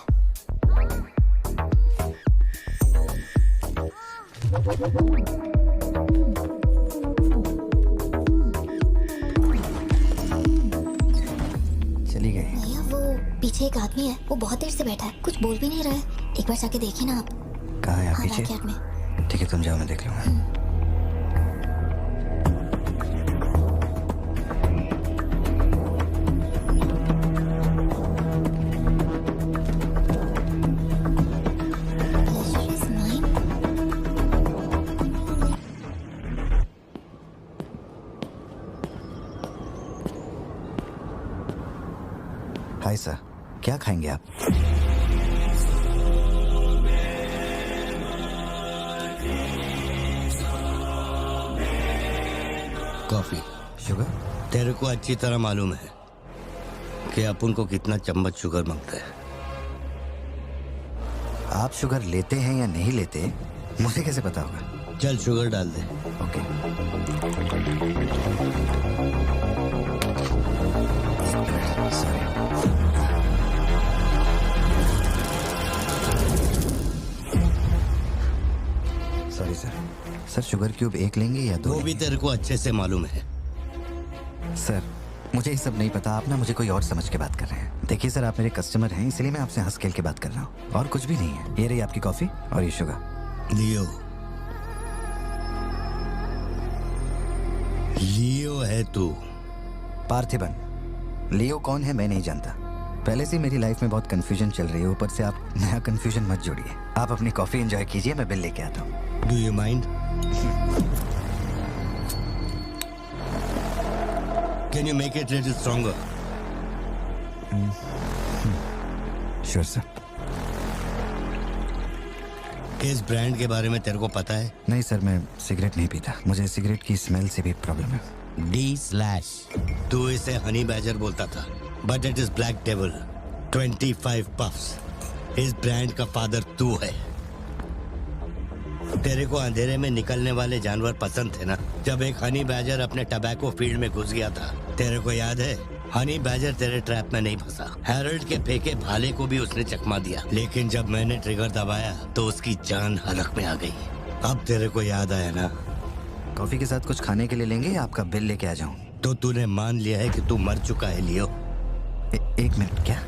चली गई। भैया वो पीछे एक आदमी है, वो बहुत देर से बैठा है, कुछ बोल भी नहीं रहा है। एक बार जाके देखिए ना आप। कहाँ है आप? हाँ, पीछे? बैकयार्ड में। ठीक है, तुम जाओ, मैं देख लूंगा। हाय सर, क्या खाएंगे आप? कॉफी। शुगर? तेरे को अच्छी तरह मालूम है कि अपन को कितना चम्मच शुगर मांगता है। आप शुगर लेते हैं या नहीं लेते, मुझे कैसे पता होगा? चल शुगर डाल दे। Okay. Sorry sir. Sir sugar cube एक लेंगे या दो? वो भी तेरे को अच्छे से मालूम है। सर मुझे ये सब नहीं पता, आप ना मुझे कोई और समझ के बात कर रहे हैं। देखिए सर, आप मेरे कस्टमर हैं, इसलिए मैं आपसे हंस खेल के बात कर रहा हूँ, और कुछ भी नहीं है। ये रही आपकी कॉफी और ये शुगर। लियो है तू? पार्थिबन। लियो कौन है मैं नहीं जानता। पहले से मेरी लाइफ में बहुत कंफ्यूजन चल रही है, ऊपर से आप नया कंफ्यूजन मत जोड़िए। आप अपनी कॉफी एंजॉय कीजिए, मैं बिल लेके आता हूँ। Do you mind? Can you make it little stronger? Sure sir. इस ब्रांड के बारे में तेरे को पता है? नहीं सर, मैं सिगरेट नहीं पीता, मुझे सिगरेट की स्मेल से भी प्रॉब्लम है। D/। तू इसे हनी बैजर बोलता था, but it is black devil. 25 puffs. इस ब्रांड का फादर तू है। तेरे को अंधेरे में निकलने वाले जानवर पसंद थे ना? जब एक हनी बैजर अपने टबैको फील्ड में घुस गया था, तेरे को याद है? हनी बैजर तेरे ट्रैप में नहीं फंसा। हैरोल्ड के फेंके भाले को भी उसने चकमा दिया, लेकिन जब मैंने ट्रिगर दबाया तो उसकी जान हलक में आ गई। अब तेरे को याद आया ना? कॉफी के साथ कुछ खाने के लिए लेंगे या आपका बिल लेके आ जाऊं? तो तूने मान लिया है कि तू मर चुका है लियो? एक मिनट, क्या?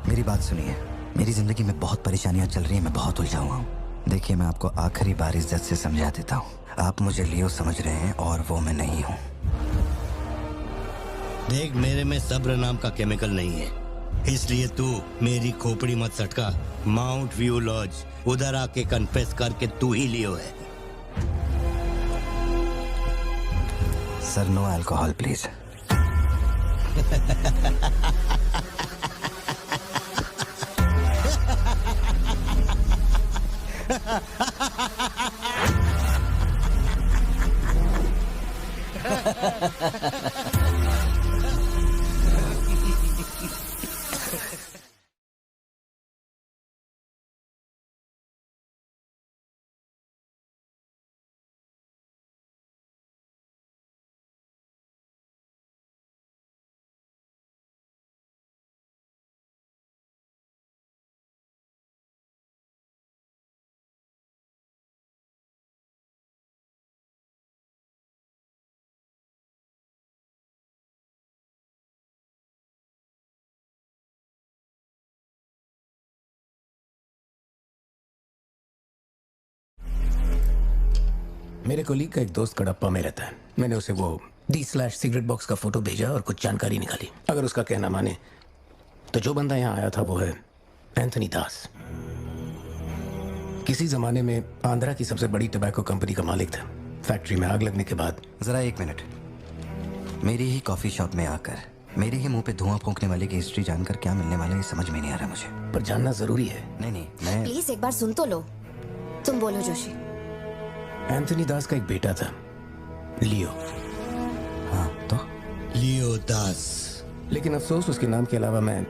मेरी बात सुनिए। मेरी जिंदगी में बहुत परेशानियां चल रही हैं, मैं बहुत उलझा हुआ हूँ। देखिए, मैं आपको आखिरी बार इज्जत से समझा देता हूँ। आप मुझे लियो समझ रहे हैं और वो मैं नहीं हूँ। देख, मेरे में सब्र नाम का केमिकल नहीं है, इसलिए तू मेरी खोपड़ी मत सटका। माउंट व्यू लॉज, उधर आके कन्फेस करके तू ही लियो है। Sir, no alcohol please. मेरे कोलीग का एक दोस्त कड़प्पा में रहता है। मैंने उसे वो D/सिगरेट बॉक्स का फोटो भेजा और कुछ जानकारी निकाली। अगर उसका कहना माने तो जो बंदा यहाँ आया था वो है एंथनी दास। किसी जमाने में आंध्रा की सबसे बड़ी टबैको कंपनी का मालिक था। फैक्ट्री में आग लगने के बाद। जरा एक मिनट। मेरी ही कॉफी शॉप में आकर मेरे ही मुंह पे धुआं फूंकने वाले की हिस्ट्री जानकर क्या मिलने वाला है, ये समझ में नहीं आ रहा मुझे। पर जानना जरूरी है। नहीं, मैं प्लीज एक बार सुन तो लो। तुम बोलो जोशी। एंथनी दास का एक बेटा था, लियो। हाँ, तो लियो दास। लेकिन अफसोस, उसके नाम के अलावा मैं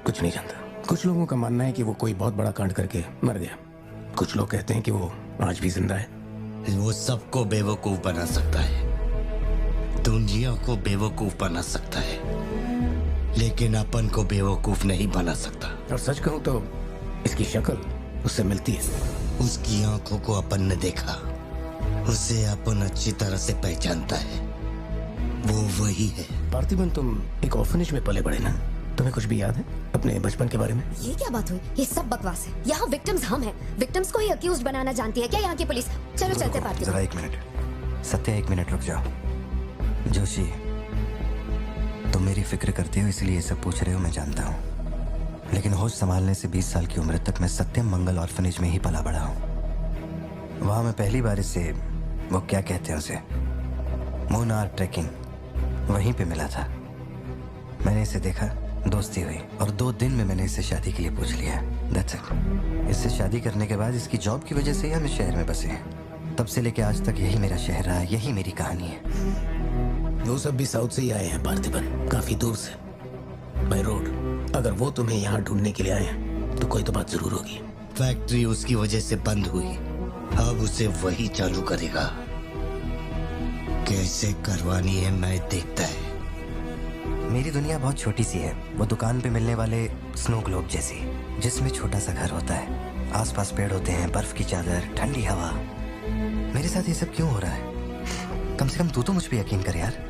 कुछ नहीं जानता। कुछ लोगों का मानना है कि वो कोई बहुत बड़ा कांड करके मर गया। कुछ लोग कहते हैं कि वो आज भी जिंदा है। वो सबको बेवकूफ बना सकता है, दुनिया को बेवकूफ बना सकता है, लेकिन अपन को बेवकूफ नहीं बना सकता। और सच कहूं तो इसकी शक्ल उससे मिलती है। उसकी आंखों को अपन ने देखा, उसे अपन अच्छी तरह से पहचानता है। वो वही है। पार्थिबन, तुम एक ऑर्फनेज में पले बड़े ना? तुम्हें कुछ भी याद है अपने बचपन के बारे में? ये क्या बात हुई? ये सब बकवास है। यहाँ विक्टिम्स हम हैं। विक्टिम्स को ही अक्यूज्ड बनाना जानती है क्या यहाँ की पुलिस? चलो चलते पार्थिबन। जरा एक मिनट। सत्या, एक मिनट रुक जाओ। जोशी, तुम मेरी फिक्र करते हो इसलिए ये सब पूछ रहे हो, मैं जानता हूँ। लेकिन होश संभालने से 20 साल की उम्र तक मैं सत्यम मंगल ऑर्फनेज में ही पला बड़ा हूँ। वहाँ मैं पहली बार इससे, वो क्या कहते हैं उसे, मुन्नार ट्रैकिंग, वहीं पे मिला था। मैंने इसे देखा, दोस्ती हुई और 2 दिन में मैंने इसे शादी के लिए पूछ लिया। That's it। इससे शादी करने के बाद इसकी जॉब की वजह से ही हम इस शहर में बसे हैं। तब से लेके आज तक यही मेरा शहर रहा, यही मेरी कहानी है। वो सब भी साउथ से ही आए हैं पार्थिबन, काफी दूर से, बाय रोड। अगर वो तुम्हें यहाँ ढूंढने के लिए आए हैं तो कोई तो बात जरूर होगी। फैक्ट्री उसकी वजह से बंद हुई, अब उसे वही चालू करेगा। कैसे करवानी है मैं देखता है। मेरी दुनिया बहुत छोटी सी है, वो दुकान पे मिलने वाले स्नो ग्लोब जैसी, जिसमें छोटा सा घर होता है, आसपास पेड़ होते हैं, बर्फ की चादर, ठंडी हवा। मेरे साथ ये सब क्यों हो रहा है? कम से कम तू तो मुझ पे यकीन कर यार।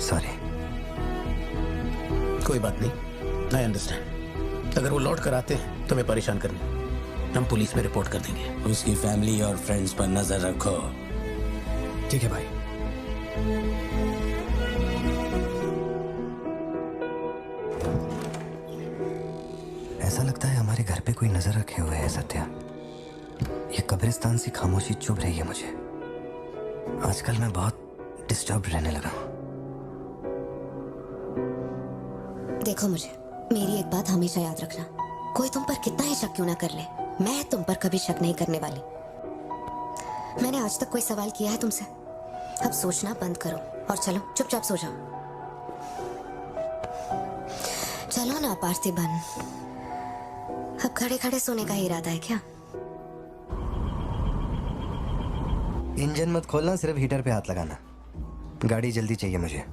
सॉरी। कोई बात नहीं, आई अंडरस्टैंड। अगर वो लौट कर आते हैं तो मैं परेशान करने, हम पुलिस में रिपोर्ट कर देंगे। उसकी फैमिली और फ्रेंड्स पर नजर रखो। ठीक है भाई। ऐसा लगता है हमारे घर पे कोई नजर रखे हुए है सत्या। ये कब्रिस्तान सी खामोशी चुभ रही है मुझे। आजकल मैं बहुत डिस्टर्ब रहने लगा हूं। देखो, मुझे मेरी एक बात हमेशा याद रखना, कोई तुम पर कितना ही शक क्यों ना कर ले, मैं तुम पर कभी शक नहीं करने वाली। मैंने आज तक कोई सवाल किया है तुमसे? अब सोचना बंद करो और चलो चुपचाप सो जाओ। चलो ना पार्थिबन, अब खड़े खड़े सोने का ही इरादा है क्या? इंजन मत खोलना, सिर्फ हीटर पे हाथ लगाना। गाड़ी जल्दी चाहिए मुझे।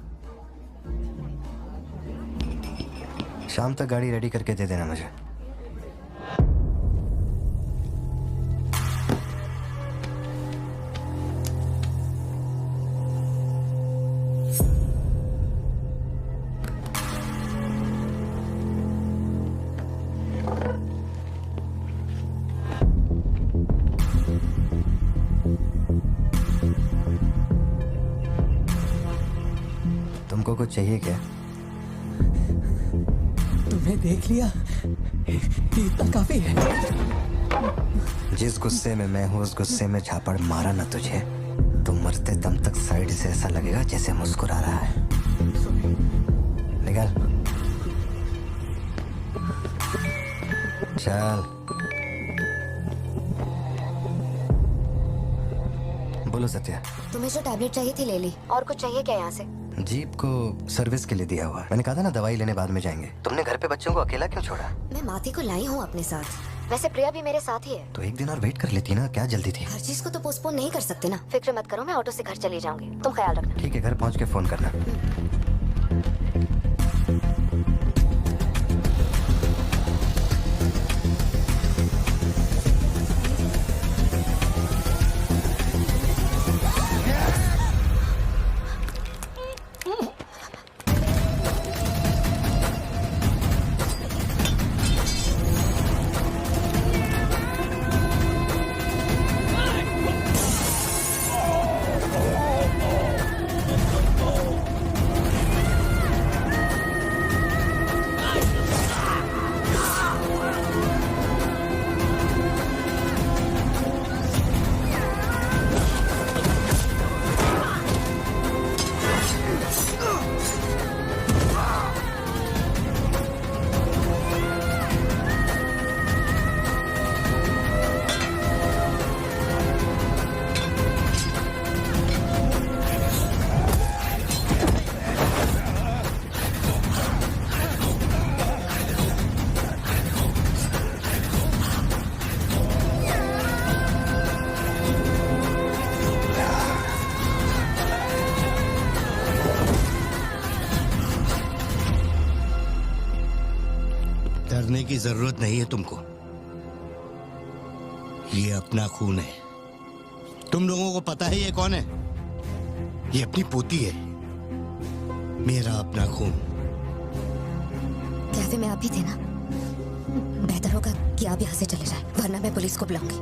शाम तक गाड़ी रेडी करके दे देना मुझे। आपको कुछ चाहिए क्या? तुम्हें देख लिया, इतना काफी है। जिस गुस्से में मैं हूँ उस गुस्से में झापड़ मारा ना तुझे तो मरते दम तक साइड से ऐसा लगेगा जैसे मुस्कुरा रहा है। निकल चल। बोलो सत्या। तुम्हें जो टैबलेट चाहिए थी ले ली। और कुछ चाहिए क्या यहाँ से? जीप को सर्विस के लिए दिया हुआ। मैंने कहा था ना दवाई लेने बाद में जाएंगे। तुमने घर पे बच्चों को अकेला क्यों छोड़ा? मैं माथी को लाई हूँ अपने साथ। वैसे प्रिया भी मेरे साथ ही है। तो एक दिन और वेट कर लेती ना, क्या जल्दी थी? हर चीज को तो पोस्टपोन नहीं कर सकते ना। फिक्र मत करो, मैं ऑटो से घर चली जाऊंगी, तुम ख्याल रखना। ठीक है, घर पहुँच के फोन करना। डरने की जरूरत नहीं है तुमको। ये अपना खून है। तुम लोगों को पता है ये कौन है? ये अपनी पोती है। मेरा अपना खून। कैफे में आप भी थे ना? बेहतर होगा कि आप यहाँ से चले जाएं, वरना मैं पुलिस को बुलाऊंगी।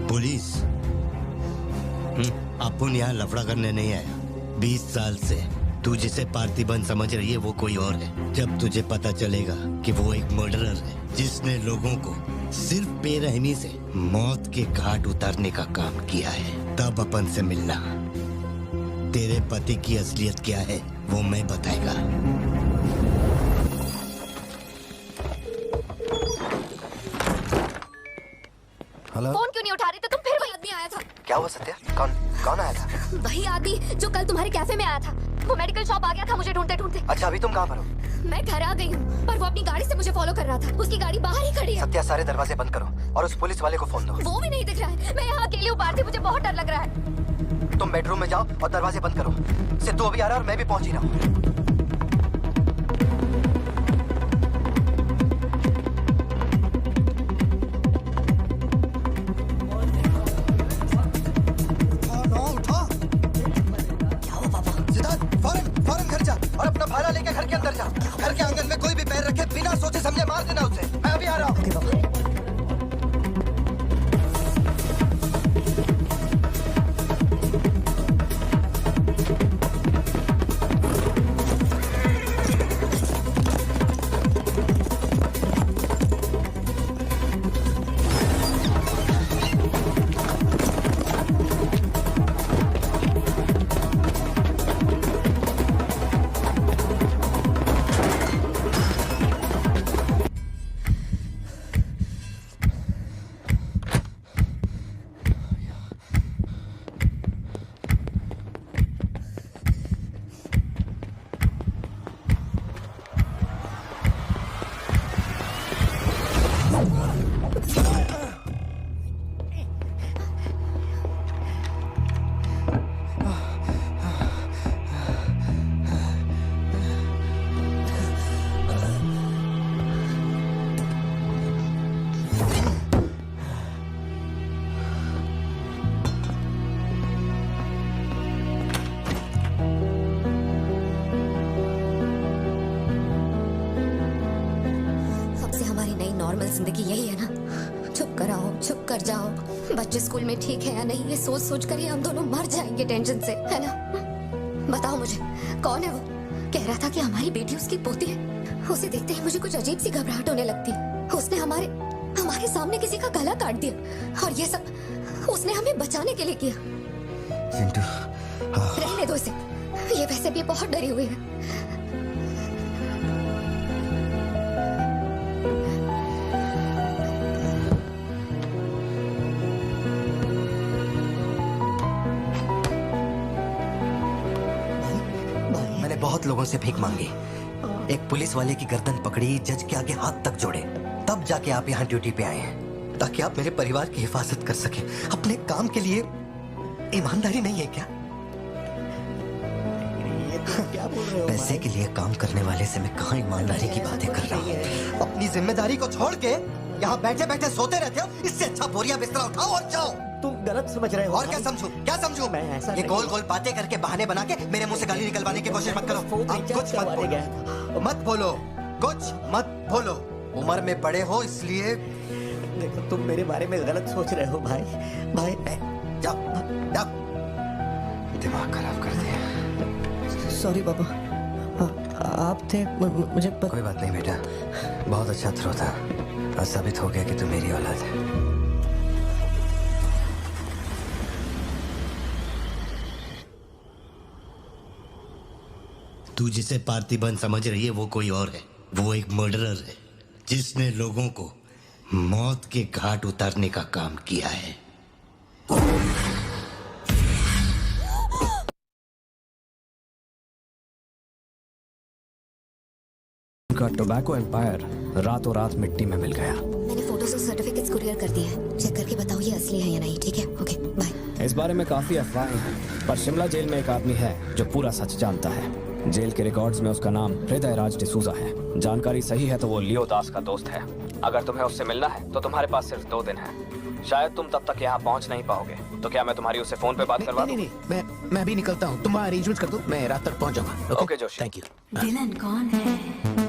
पुलिस? अपन यहाँ लफड़ा करने नहीं आया। 20 साल से तू जिसे पार्थिबन समझ रही है वो कोई और है। जब तुझे पता चलेगा कि वो एक मर्डरर है जिसने लोगों को सिर्फ बेरहमी से मौत के घाट उतारने का काम किया है, तब अपन से मिलना। तेरे पति की असलियत क्या है वो मैं बताएगा। हेलो। फोन क्यों नहीं उठा रहे थे तुम? फिर वही आदमी आया था। क्या हुआ सत्या? कौन आया था? वही आदमी जो कल तुम्हारे कैफे में आया था। वो मेडिकल शॉप आ गया था मुझे ढूंढते ढूंढते। अच्छा, अभी तुम कहाँ पर हो? मैं घर आ गई हूँ, पर वो अपनी गाड़ी से मुझे फॉलो कर रहा था। उसकी गाड़ी बाहर ही खड़ी है। सत्या, सारे दरवाजे बंद करो और उस पुलिस वाले को फोन दो। वो भी नहीं दिख रहा है। मैं यहाँ अकेली हूँ पार्थी, मुझे बहुत डर लग रहा है। तुम बेडरूम में जाओ और दरवाजे बंद करो। सिद्धू अभी आ रहा है और मैं भी पहुंच ही रहा हूँ। फौरन घर जा और अपना भाला लेके घर के अंदर जा। घर के आंगन में कोई भी पैर रखे बिना सोचे समझे मार देना उसे। मैं अभी आ रहा हूँ। जिंदगी यही है ना, चुप कर आओ, चुप कर जाओ। बच्चे स्कूल में ठीक है या नहीं ये सोच सोच कर ही हम दोनों मर जाएंगे टेंशन से, है ना। बताओ मुझे, कौन है वो? कह रहा था कि हमारी बेटी उसकी पोती है। उसे देखते ही मुझे कुछ अजीब सी घबराहट होने लगती है। उसने हमारे सामने किसी का गला काट दिया, और ये सब उसने हमें बचाने के लिए किया। चिंटू, रहने दो इसे, ये वैसे भी बहुत डरी हुई है। मैंने बहुत लोगों से भीख मांगी, एक पुलिस वाले की गर्दन पकड़ी, जज के आगे हाथ तक जोड़े, तब जाके आप यहाँ ड्यूटी पे आए हैं, ताकि आप मेरे परिवार की हिफाजत कर सके। अपने काम के लिए ईमानदारी नहीं है क्या? क्या बोल रहे हो? पैसे के लिए काम करने वाले से मैं कहाँ ईमानदारी की बातें कर रहा हूँ? अपनी जिम्मेदारी को छोड़ के यहाँ बैठे बैठे सोते रहते हो। इससे अच्छा बोरिया बिस्तरा उठाओ और जाओ। तुम गलत समझ रहे हो। और क्या समझूं? क्या समझूं? मैं ऐसा ये गोल गोल बातें करके बहाने बना के मेरे मुंह से गाली निकलवाने की कोशिश मत करो। आप कुछ मत बोलो, मत बोलो, कुछ मत बोलो। उम्र में बड़े हो इसलिए। देखो तुम मेरे बारे में गलत सोच रहे हो भाई। भाई जाओ जाओ, दिमाग खराब कर दिया। सॉरी पापा, आप थे मुझे कोई बात नहीं बेटा, बहुत अच्छा थ्रो था। आज साबित हो गया कि तू मेरी औलाद है। तू जिसे पार्थिबन समझ रही है वो कोई और है। वो एक मर्डरर है जिसने लोगों को मौत के घाट उतारने का काम किया है। का टोबैको एम्पायर रातों रात मिट्टी में मिल गया। मैंने फोटोज और सर्टिफिकेट्स कुरियर कर दिए हैं। चेक करके बताओ ये असली है या नहीं। ठीक है, ओके बाय। इस बारे में काफी अफवाहें हैं, पर शिमला जेल में एक आदमी है जो पूरा सच जानता है। जेल के रिकॉर्ड्स में उसका नाम हृदय राज डिसूजा है। जानकारी सही है तो वो लियो दास का दोस्त है। अगर तुम्हें उससे मिलना है तो तुम्हारे पास सिर्फ 2 दिन है। शायद तुम तब तक यहाँ पहुँच नहीं पाओगे, तो क्या मैं तुम्हारी उससे फोन पे बात करवा दूं? नहीं, मैं भी निकलता हूँ। तुम अरेंजमेंट कर दो, मैं रात तक पहुँच जाऊंगा। Okay Joshi, thank you. Villain कौन है?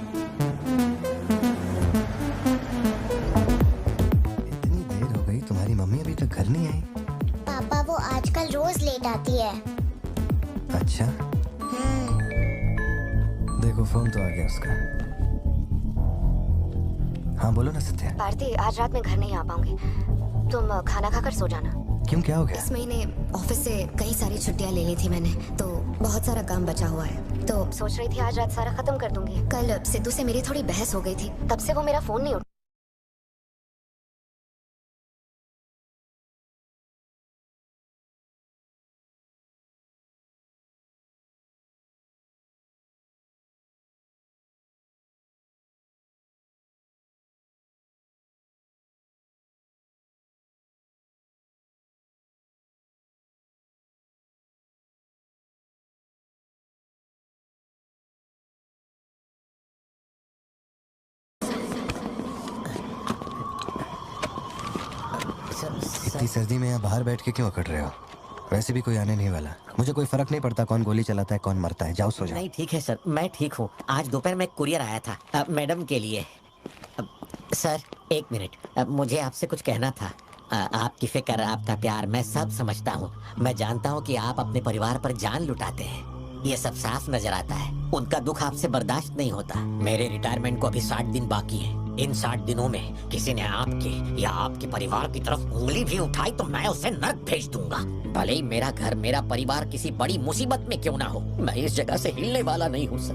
तुम्हारी मम्मी अभी तक घर नहीं आई? पापा वो आजकल रोज लेट आती है। अच्छा, देखो फोन तो आ गया उसका। हाँ बोलो ना सत्या। भारती, आज रात में घर नहीं आ पाऊंगी। तुम खाना खाकर सो जाना। क्यों, क्या हो गया? इस महीने ऑफिस से कई सारी छुट्टियां ले ली थी मैंने, तो बहुत सारा काम बचा हुआ है। तो सोच रही थी आज रात सारा खत्म कर दूंगी। कल सिद्धू से मेरी थोड़ी बहस हो गई थी, तब से वो मेरा फोन नहीं उठा। इतनी सर्दी में यहाँ बाहर बैठ के क्यों अकड़ रहे हो? वैसे भी कोई आने नहीं वाला। मुझे कोई फर्क नहीं पड़ता कौन गोली चलाता है कौन मरता है। जाओ सो जाओ। नहीं ठीक है सर, मैं ठीक हूँ। आज दोपहर में कुरियर आया था मैडम के लिए। सर 1 मिनट, मुझे आपसे कुछ कहना था। आपकी फिक्र, आपका प्यार मैं सब समझता हूँ। मैं जानता हूँ कि आप अपने परिवार पर जान लुटाते हैं, ये सब साफ नजर आता है। उनका दुख आपसे बर्दाश्त नहीं होता। मेरे रिटायरमेंट को अभी 60 दिन बाकी है। इन 60 दिनों में किसी ने आपके या आपके परिवार की तरफ उंगली भी उठाई तो मैं उसे नर्क भेज दूंगा। भले ही मेरा घर, मेरा परिवार किसी बड़ी मुसीबत में क्यों ना हो, मैं इस जगह से हिलने वाला नहीं हूँ सर।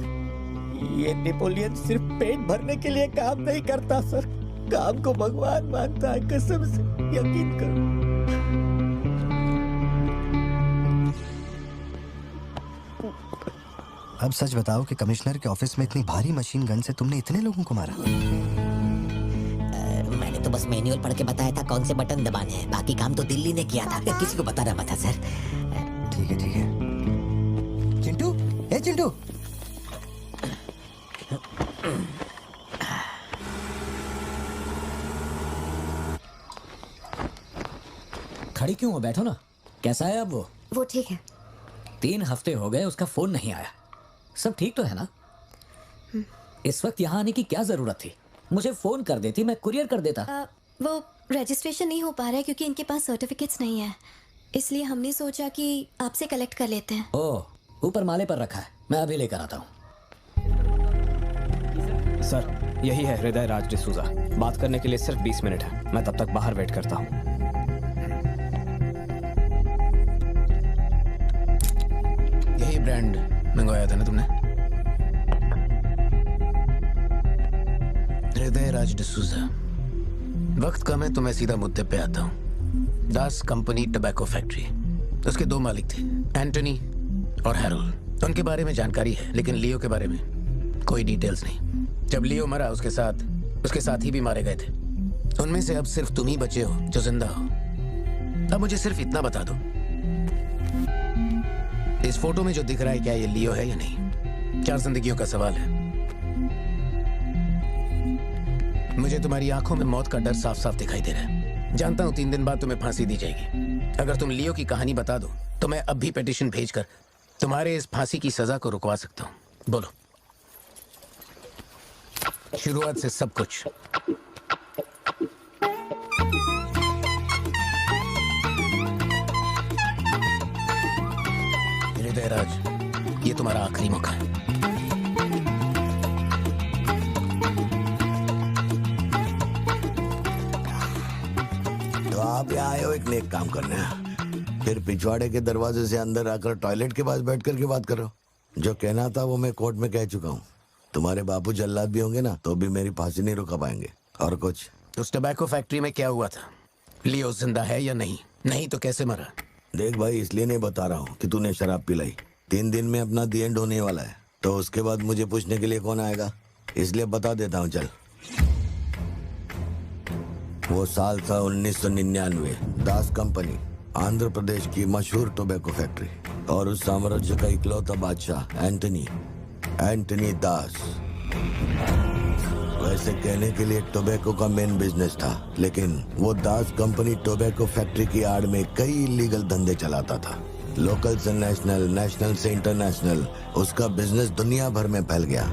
ये नेपोलियन सिर्फ पेट भरने के लिए काम नहीं करता सर, काम को भगवान मानता है। कसम से यकीन करो। अब सच बताओ कि कमिश्नर के ऑफिस में इतनी भारी मशीन गन से तुमने इतने लोगों को मारा? मैंने तो बस मैनुअल पढ़ के बताया था कौन से बटन दबाने हैं, बाकी काम तो दिल्ली ने किया था। किसी को बताना मत था सर। ठीक है ठीक है। चिंटू, ए चिंटू। खड़ी क्यों हो, बैठो ना। कैसा है अब वो ठीक है। 3 हफ्ते हो गए उसका फोन नहीं आया। सब ठीक तो है ना? इस वक्त यहाँ आने की क्या जरूरत थी? मुझे फोन कर देती, मैं कुरियर कर देता। वो रजिस्ट्रेशन नहीं हो पा रहा है क्योंकि इनके पास सर्टिफिकेट्स नहीं है, इसलिए हमने सोचा कि आपसे कलेक्ट कर लेते हैं। ओह, ऊपर माले पर रखा है, मैं अभी लेकर आता हूँ। सर, यही है हृदय राज डिसूजा। बात करने के लिए सिर्फ 20 मिनट है। मैं तब तक बाहर वेट करता हूँ। यही ब्रांड मंगवाया था ना तुमने? हृदय राज डिसूजा। वक्त कम है तो मैं सीधा मुद्दे पे आता हूँ। दास कंपनी टबैको फैक्ट्री, उसके 2 मालिक थे, एंटनी और हैरोल्ड। उनके बारे में जानकारी है, लेकिन लियो के बारे में कोई डिटेल्स नहीं। जब लियो मरा, उसके साथी भी मारे गए थे। उनमें से अब सिर्फ तुम ही बचे हो जो जिंदा हो। अब मुझे सिर्फ इतना बता दो, इस फोटो में जो दिख रहा है क्या ये लियो है या नहीं? 4 जिंदगियों का सवाल है। मुझे तुम्हारी आंखों में मौत का डर साफ साफ दिखाई दे रहा है। जानता हूं 3 दिन बाद तुम्हें फांसी दी जाएगी। अगर तुम लियो की कहानी बता दो तो मैं अब भी पिटीशन भेजकर तुम्हारे इस फांसी की सजा को रुकवा सकता हूं। बोलो। शुरुआत से सब कुछ। हृदयराज, ये तुम्हारा आखिरी मौका है। तो आप यहाँ आए हो एक नेक काम करने, फिर पिछवाड़े के दरवाजे से अंदर आकर टॉयलेट के पास बैठ कर के बात करो। जो कहना था वो मैं कोर्ट में कह चुका हूँ। तुम्हारे बापू जल्लाद भी होंगे ना तो भी मेरी फांसी नहीं रुका पाएंगे। और कुछ? उस टबैको फैक्ट्री में क्या हुआ था? लियो जिंदा है या नहीं? नहीं तो कैसे मरा? देख भाई, इसलिए नहीं बता रहा हूँ कि तूने शराब पिलाई। 3 दिन में अपना दी एंड होने वाला है, तो उसके बाद मुझे पूछने के लिए कौन आएगा? इसलिए बता देता हूँ। चल, वो साल था 1999। दास कंपनी, आंध्र प्रदेश की मशहूर टोबैको फैक्ट्री, और उस साम्राज्य का इकलौता बादशाह एंटनी दास। वैसे कहने के लिए टोबैको का मेन बिजनेस था, लेकिन वो दास कंपनी टोबैको फैक्ट्री की आड़ में कई इलीगल धंधे चलाता था। लोकल से नेशनल, नेशनल से इंटरनेशनल, उसका बिजनेस दुनिया भर में फैल गया।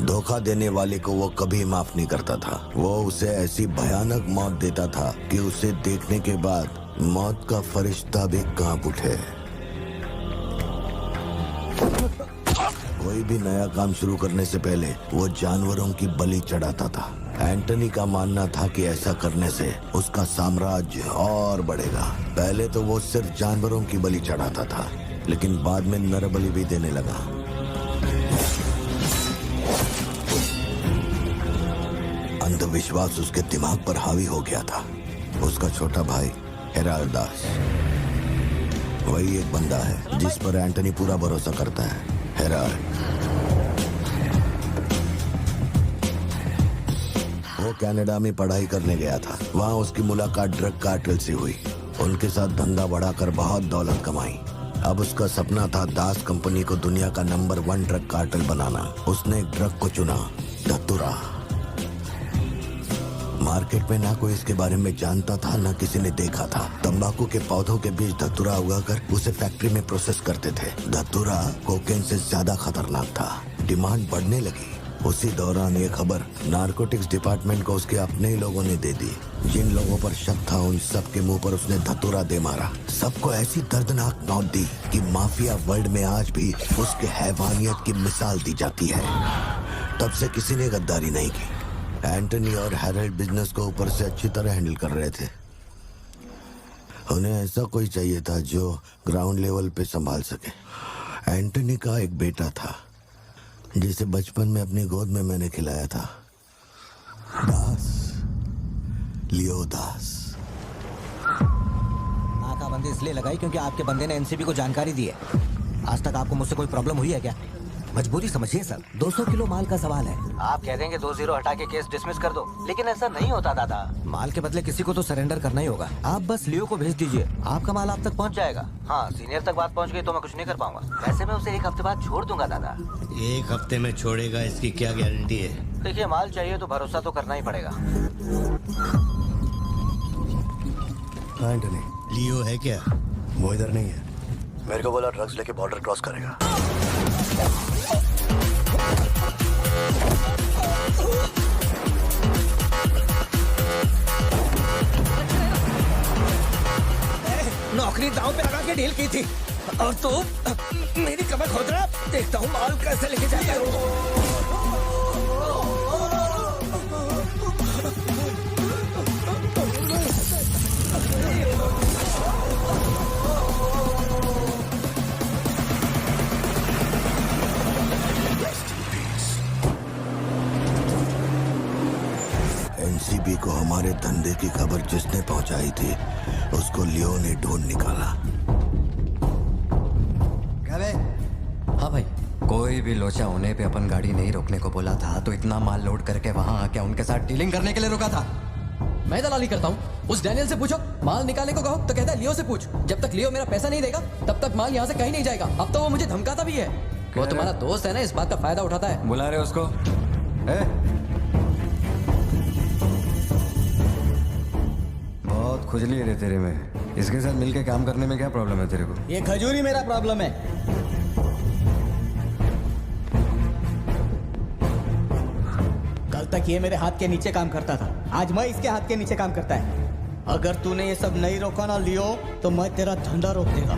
धोखा देने वाले को वो कभी माफ नहीं करता था। वो उसे ऐसी भयानक मौत देता था कि उसे देखने के बाद मौत का फरिश्ता भी कांप उठे। कोई भी नया काम शुरू करने से पहले वो जानवरों की बलि चढ़ाता था। एंटनी का मानना था कि ऐसा करने से उसका साम्राज्य और बढ़ेगा। पहले तो वो सिर्फ जानवरों की बलि चढ़ाता था, लेकिन बाद में नर बलि भी देने लगा। अंधविश्वास उसके दिमाग पर हावी हो गया था। उसका छोटा भाई हेराल्ड दास, वही एक बंदा है जिस पर एंटनी पूरा भरोसा करता है। हेराल्ड, वो कनाडा में पढ़ाई करने गया था। वहाँ उसकी मुलाकात ड्रग कार्टेल से हुई। उनके साथ धंधा बढ़ाकर बहुत दौलत कमाई। अब उसका सपना था दास कंपनी को दुनिया का नंबर 1 ड्रग कार्टेल बनाना। उसने एक ड्रग को चुना, धतूरा। मार्केट में ना कोई इसके बारे में जानता था, ना किसी ने देखा था। तंबाकू के पौधों के बीच धतूरा उगाकर उसे फैक्ट्री में प्रोसेस करते थे। धतूरा कोकेन से ज्यादा खतरनाक था। डिमांड बढ़ने लगी। उसी दौरान ये खबर नारकोटिक्स डिपार्टमेंट को उसके अपने ही लोगों ने दे दी। जिन लोगों पर शक था उन सब के मुंह पर उसने धतूरा दे मारा। सबको ऐसी दर्दनाक मौत दी कि माफिया वर्ल्ड में आज भी उसके हैवानियत की मिसाल दी जाती है। तब से किसी ने गद्दारी नहीं की। एंटनी और हैरोल्ड बिजनेस को ऊपर से अच्छी तरह हैंडल कर रहे थे। उन्हें ऐसा कोई चाहिए था जो ग्राउंड लेवल पे संभाल सके। एंटनी का एक बेटा था जिसे बचपन में अपनी गोद में मैंने खिलाया था, दास, लियो दास। नाकाबंदी इसलिए लगाई क्योंकि आपके बंदे ने एनसीबी को जानकारी दी है। आज तक आपको मुझसे कोई प्रॉब्लम हुई है क्या? मजबूरी समझिए सर, 200 किलो माल का सवाल है। आप कह देंगे 2 0 हटा के केस डिसमिस कर दो, लेकिन ऐसा नहीं होता दादा। माल के बदले किसी को तो सरेंडर करना ही होगा। आप बस लियो को भेज दीजिए, आपका माल आप तक पहुंच जाएगा। हाँ, सीनियर तक बात पहुंच गई तो मैं कुछ नहीं कर पाऊंगा। वैसे मैं उसे 1 हफ्ते बाद छोड़ दूंगा दादा। 1 हफ्ते में छोड़ेगा, इसकी क्या गारंटी है? देखिए, माल चाहिए तो भरोसा तो करना ही पड़ेगा। एंटनी, लियो है क्या? वो इधर नहीं है। मेरे को बोला ड्रग्स लेके बॉर्डर क्रॉस करेगा। नौकरी दांव पे लगा के डील की थी, और तू मेरी कमर खोद रहा, देखता हूँ माल कैसे लेके जाता है। एनसीबी को हमारे धंधे की खबर जिसने पहुंचाई थी उसको लियो ने ढूंढ निकाला। हाँ भाई, कोई भी लोचा होने पे अपन गाड़ी नहीं रोकने को बोला था, तो इतना माल लोड करके वहाँ आके उनके साथ डीलिंग करने के लिए रुका था। मैं दलाली करता हूँ, उस डैनियल से पूछो। माल निकालने को कहो तो कहता है लियो से पूछ। जब तक लियो मेरा पैसा नहीं देगा तब तक माल यहाँ से कहीं नहीं जाएगा। अब तो वो मुझे धमकाता भी है। वो तुम्हारा दोस्त है ना, इस बात का फायदा उठाता है। बुला रहे उसको? बहुत खुजली है रे तेरे में। इसके साथ मिलके काम करने में क्या प्रॉब्लम है तेरे को? ये खजूरी मेरा प्रॉब्लम है। कल तक ये मेरे हाथ के नीचे काम करता था, आज मैं इसके हाथ के नीचे काम करता है। अगर तूने ये सब नहीं रोका ना लियो तो मैं तेरा धंधा रोक देगा।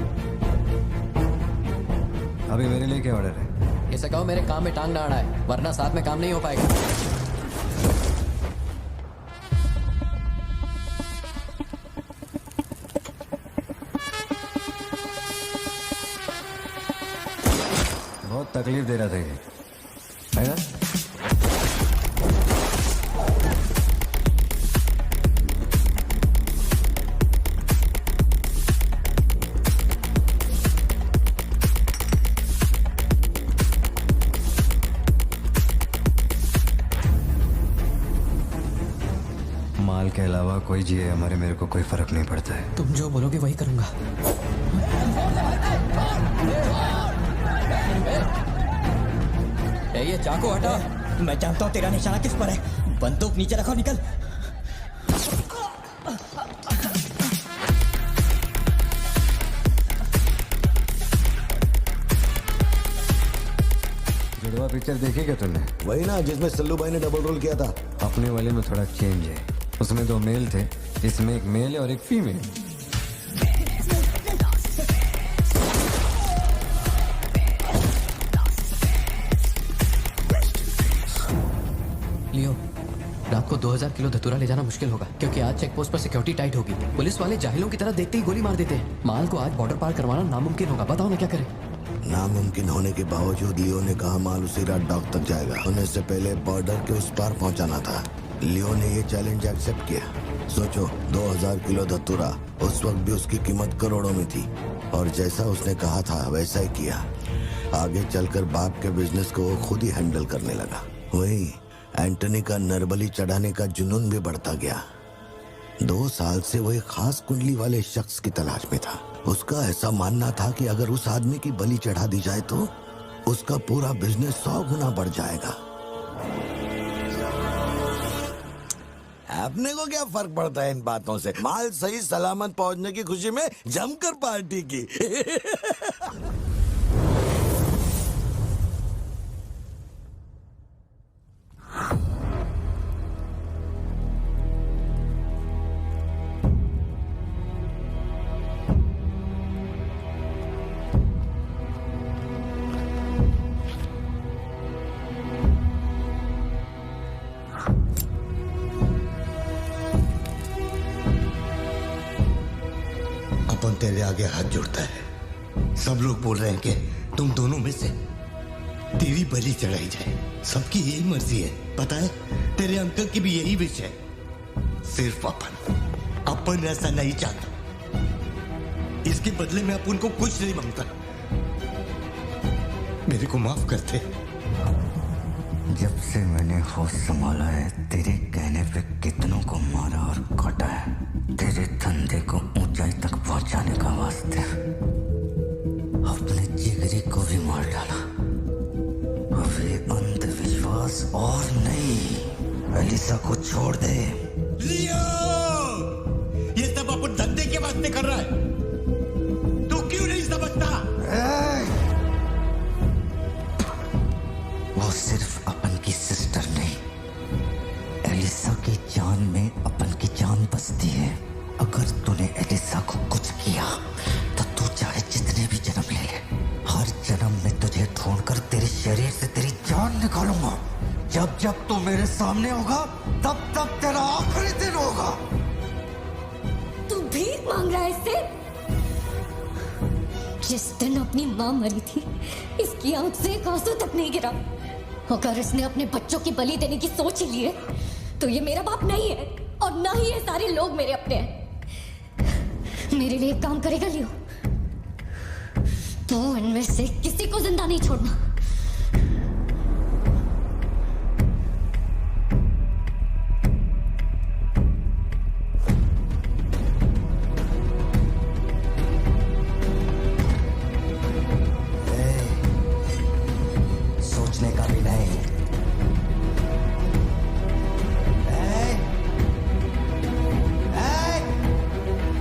अभी मेरे लिए क्या ऑर्डर है? इसे कहो मेरे काम में टांग ना अड़ा है, वरना साथ में काम नहीं हो पाएगा। बहुत तकलीफ दे रहा था ये, है ना? माल के अलावा कोई जिए हमारे, मेरे को कोई फर्क नहीं पड़ता है। तुम जो बोलोगे वही करूंगा। ये चाकू हटा। मैं जानता हूँ तेरा निशाना किस पर है। बंदूक नीचे रखो, निकल। जुड़वा पिक्चर देखी क्या तुमने? वही ना जिसमें सल्लू भाई ने डबल रोल किया था। अपने वाले में थोड़ा चेंज है, उसमें 2 मेल थे, इसमें एक मेल है और एक फीमेल। लियो, रात को 2000 किलो धतूरा ले जाना मुश्किल होगा, क्योंकि आज चेक पोस्ट पर सिक्योरिटी टाइट होगी। पुलिस वाले जाहिलों की तरह देखते ही गोली मार देते हैं। माल को आज बॉर्डर पार करवाना नामुमकिन होगा। बताओ ना क्या करें? नामुमकिन होने के बावजूद लियो ने कहा माल उसी रात डॉक तक जाएगा। होने से पहले बॉर्डर के उस पार पहुंचाना था। लियो ने ये चैलेंज एक्सेप्ट किया। सोचो, 2000 किलो धतूरा, उस वक्त भी उसकी कीमत करोड़ों में थी, और जैसा उसने कहा था वैसा ही किया। आगे चलकर बाप के बिजनेस को वो खुद ही हैंडल करने लगा। वही एंटनी का नरबली चढ़ाने का जुनून भी बढ़ता गया। 2 साल से वो एक खास कुंडली वाले शख्स की तलाश में था। उसका ऐसा मानना था कि अगर उस आदमी की बलि चढ़ा दी जाए तो उसका पूरा बिजनेस 100 गुना बढ़ जाएगा। अपने को क्या फर्क पड़ता है इन बातों से? माल सही सलामत पहुंचने की खुशी में जमकर पार्टी की। अपन तेरे आगे हाथ जोड़ता है। सब लोग बोल रहे हैं कि तुम दोनों में से तेरी बलि चढ़ाई जाए। सबकी यही मर्जी है, पता है? तेरे अंकल की भी यही विश है। सिर्फ अपन ऐसा नहीं चाहता। इसके बदले में अपन को कुछ नहीं मांगता। मेरे को माफ करते। जब से मैंने होश संभाला है, तेरे कहने पे कितनों को मारा और काटा है, तेरे धंधे को ऊंचाई तक पहुंचाने का वास्ते अपने जिगरी को भी मार डाला। अब ये अंधविश्वास और नहीं, एलिसा को छोड़ दे। लियो, ये सब अपन धंधे के वास्ते कर रहा है, तू क्यों नहीं समझता? वो सिर्फ अपन की सिस्टर नहीं, एलिसा की जान में अपन की जान बसती है। अगर तूने एलिसा को कुछ किया तो तू चाहे जितने भी जन्म जब जब तू मेरे सामने होगा तब तब तेरा आखिरी दिन होगा। तू भीख मांग रहा है इससे? जिस दिन अपनी माँ मरी थी इसकी आंख से एक आंसू तक नहीं गिरा। अगर इसने अपने बच्चों की बलि देने की सोच ही ली है तो ये मेरा बाप नहीं है और ना ही ये सारे लोग मेरे अपने हैं। मेरे लिए एक काम करेगा लियो, तो इनमें से किसी को जिंदा नहीं छोड़ना। सोचने का भी नहीं।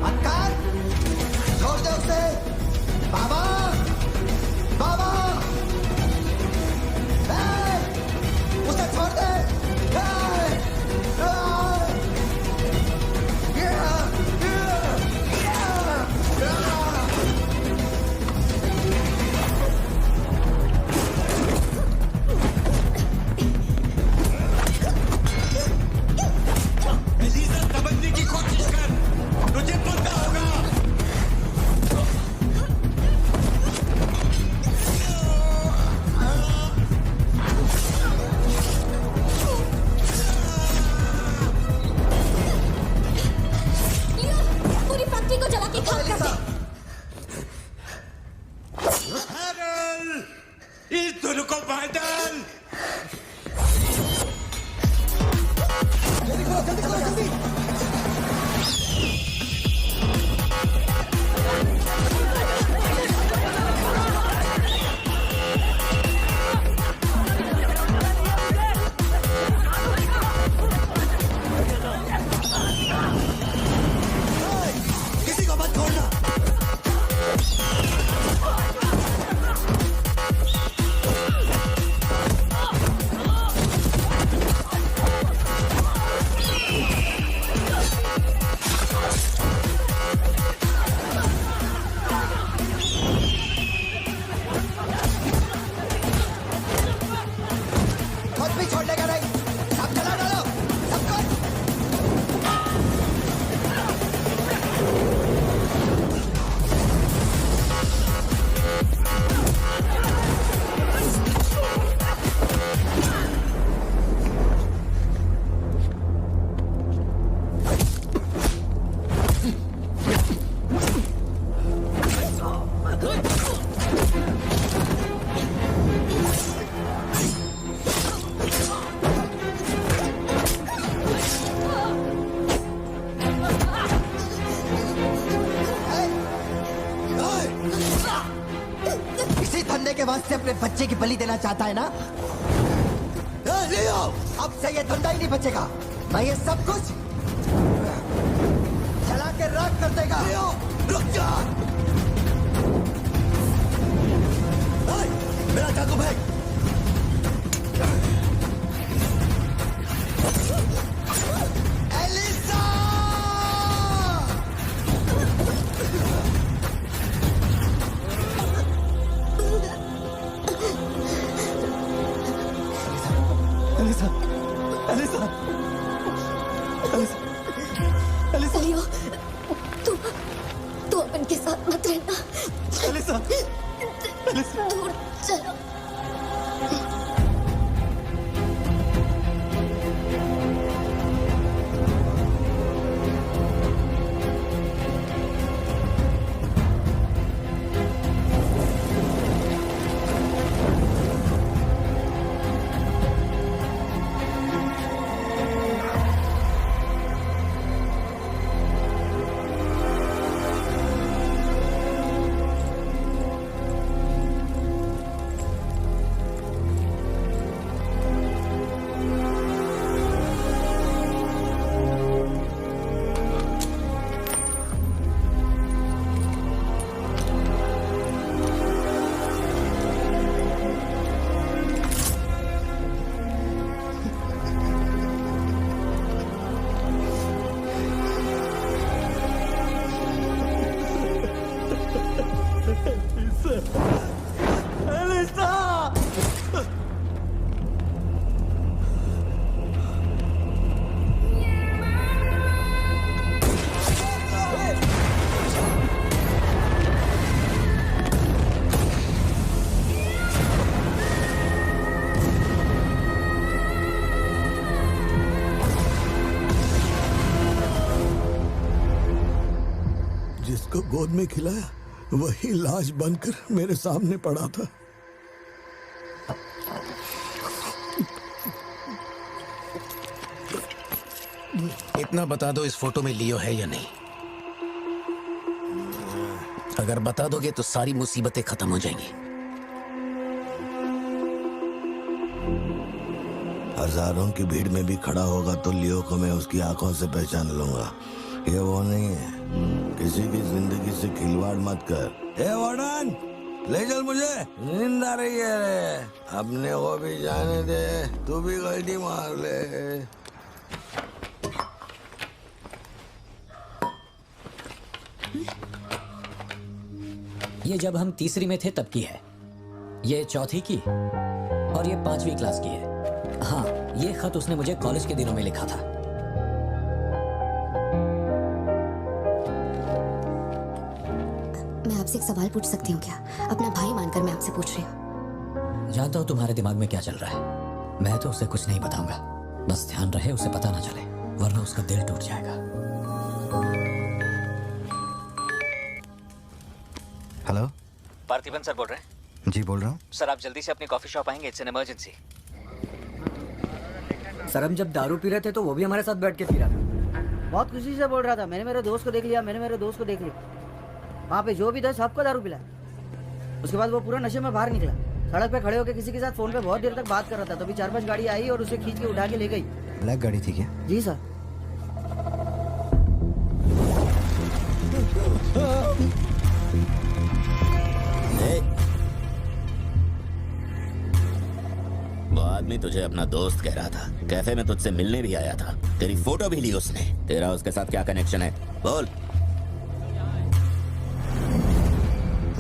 अंकल, छोड़ दे उसे। बाबा, बाबा, उसे छोड़ दे। समझने की कोशिश कर, तुझे पता होगा। पूरी फैक्ट्री को जला के खाक कर दे। इस दोनों को बांध डाल। जल्दी करो, जल्दी करो, जल्दी। किसी को मत छोड़ना। कुछ भी छोड़ने का नहीं। सब जला डालो, सब कुछ। इसी धंधे के वास्ते अपने बच्चे की बलि देना चाहता है ना? लियो, अब से ये धंधा ही नहीं बचेगा। मैं ये सब कुछ जला के राख कर देगा। लियो, रुक जा। मेरा चाकू फेंक। Elisa! Elisa, Elisa, Elisa, Elisa. Leo, तू अपन के साथ मत रहना। Elisa, Elisa. दूर चलो। जिसको गोद में खिलाया वही लाश बनकर मेरे सामने पड़ा था। इतना बता दो, इस फोटो में लियो है या नहीं? अगर बता दोगे तो सारी मुसीबतें खत्म हो जाएंगी। हजारों की भीड़ में भी खड़ा होगा तो लियो को मैं उसकी आंखों से पहचान लूंगा। ये वो नहीं है। किसी की जिंदगी से खिलवाड़ मत कर। ए वार्डन, ले चल मुझे, नींद आ रही है। अपने को भी जाने दे, तू भी गलती मार ले। ये जब हम तीसरी में थे तब की है, ये चौथी की और ये 5वीं क्लास की है। हाँ, ये खत उसने मुझे कॉलेज के दिनों में लिखा था। मैं आपसे एक सवाल पूछ सकती हूँ क्या? अपना भाई मानकर मैं आपसे पूछ रही हूँ। जानता हूँ तुम्हारे दिमाग में क्या चल रहा है। मैं तो उसे कुछ नहीं बताऊंगा, बस ध्यान रहे उसे पता ना चले, वरना उसका दिल टूट जाएगा। हेलो, पार्थिबन सर बोल रहे हैं? जी बोल रहा हूँ। सर आप जल्दी से अपनी कॉफी शॉप आएंगे, इट्स एन इमरजेंसी। सर हम जब दारू पी रहे थे तो वो भी हमारे साथ बैठ के पी रहा था। बहुत खुशी से बोल रहा था, मैंने मेरे दोस्त को देख लिया, मैंने मेरे दोस्त को देख लिया। वहाँ पे जो भी था सबको दारू पिलाया। उसके बाद वो पूरा नशे में बाहर निकला, सड़क पे खड़े होकर किसी के साथ फोन पे बहुत देर तक बात कर रहा था। तभी 4-5 गाड़ी आई और उसे खींच के उठा के ले गई। ब्लैक गाड़ी थी क्या? जी सर। वो आदमी तुझे अपना दोस्त कह रहा था, कैफे में तुझसे मिलने भी आया था, तेरी फोटो भी ली उसने। तेरा उसके साथ क्या कनेक्शन है, बोल।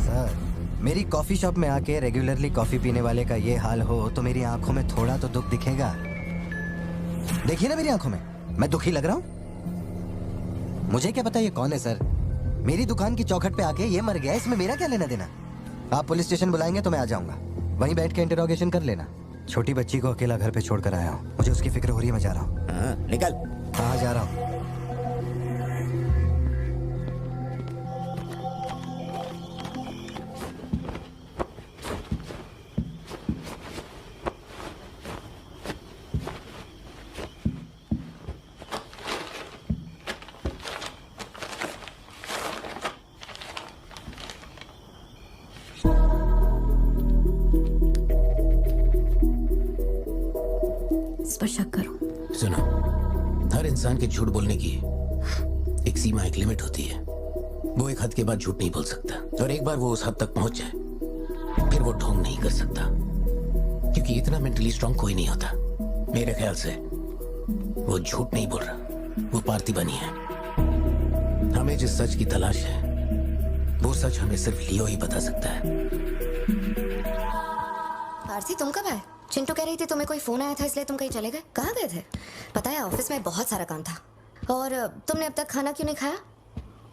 सर, मेरी कॉफी शॉप में आके रेगुलरली कॉफी पीने वाले का ये हाल हो तो मेरी आंखों में थोड़ा तो दुख दिखेगा। देखिए ना मेरी आंखों में, मैं दुखी लग रहा हूँ? मुझे क्या पता ये कौन है सर? मेरी दुकान की चौखट पे आके ये मर गया, इसमें मेरा क्या लेना देना? आप पुलिस स्टेशन बुलाएंगे तो मैं आ जाऊंगा, वहीं बैठ के इंटरोगेशन कर लेना। छोटी बच्ची को अकेला घर पे छोड़कर आया हूँ, मुझे उसकी फिक्र हो रही है, मैं जा रहा हूँ। निकल। हाँ जा रहा हूँ। इस पर शक करो। सुनो, हर इंसान के झूठ बोलने की एक सीमा, एक लिमिट होती है। वो एक हद के बाद झूठ नहीं बोल सकता, और एक बार वो उस हद तक पहुंच जाए फिर वो ढोंग नहीं कर सकता, क्योंकि इतना मेंटली स्ट्रांग कोई नहीं होता। मेरे ख्याल से वो झूठ नहीं बोल रहा, वो पार्थिबन ही है। हमें जिस सच की तलाश है वो सच हमें सिर्फ लियो ही बता सकता है। पार्थी तुम कब आए? चिंटू कह रही थी तुम्हें कोई फोन आया था इसलिए तुम कहीं चले गए। कहाँ गए थे? पता है ऑफिस में बहुत सारा काम था। और तुमने अब तक खाना क्यों नहीं खाया?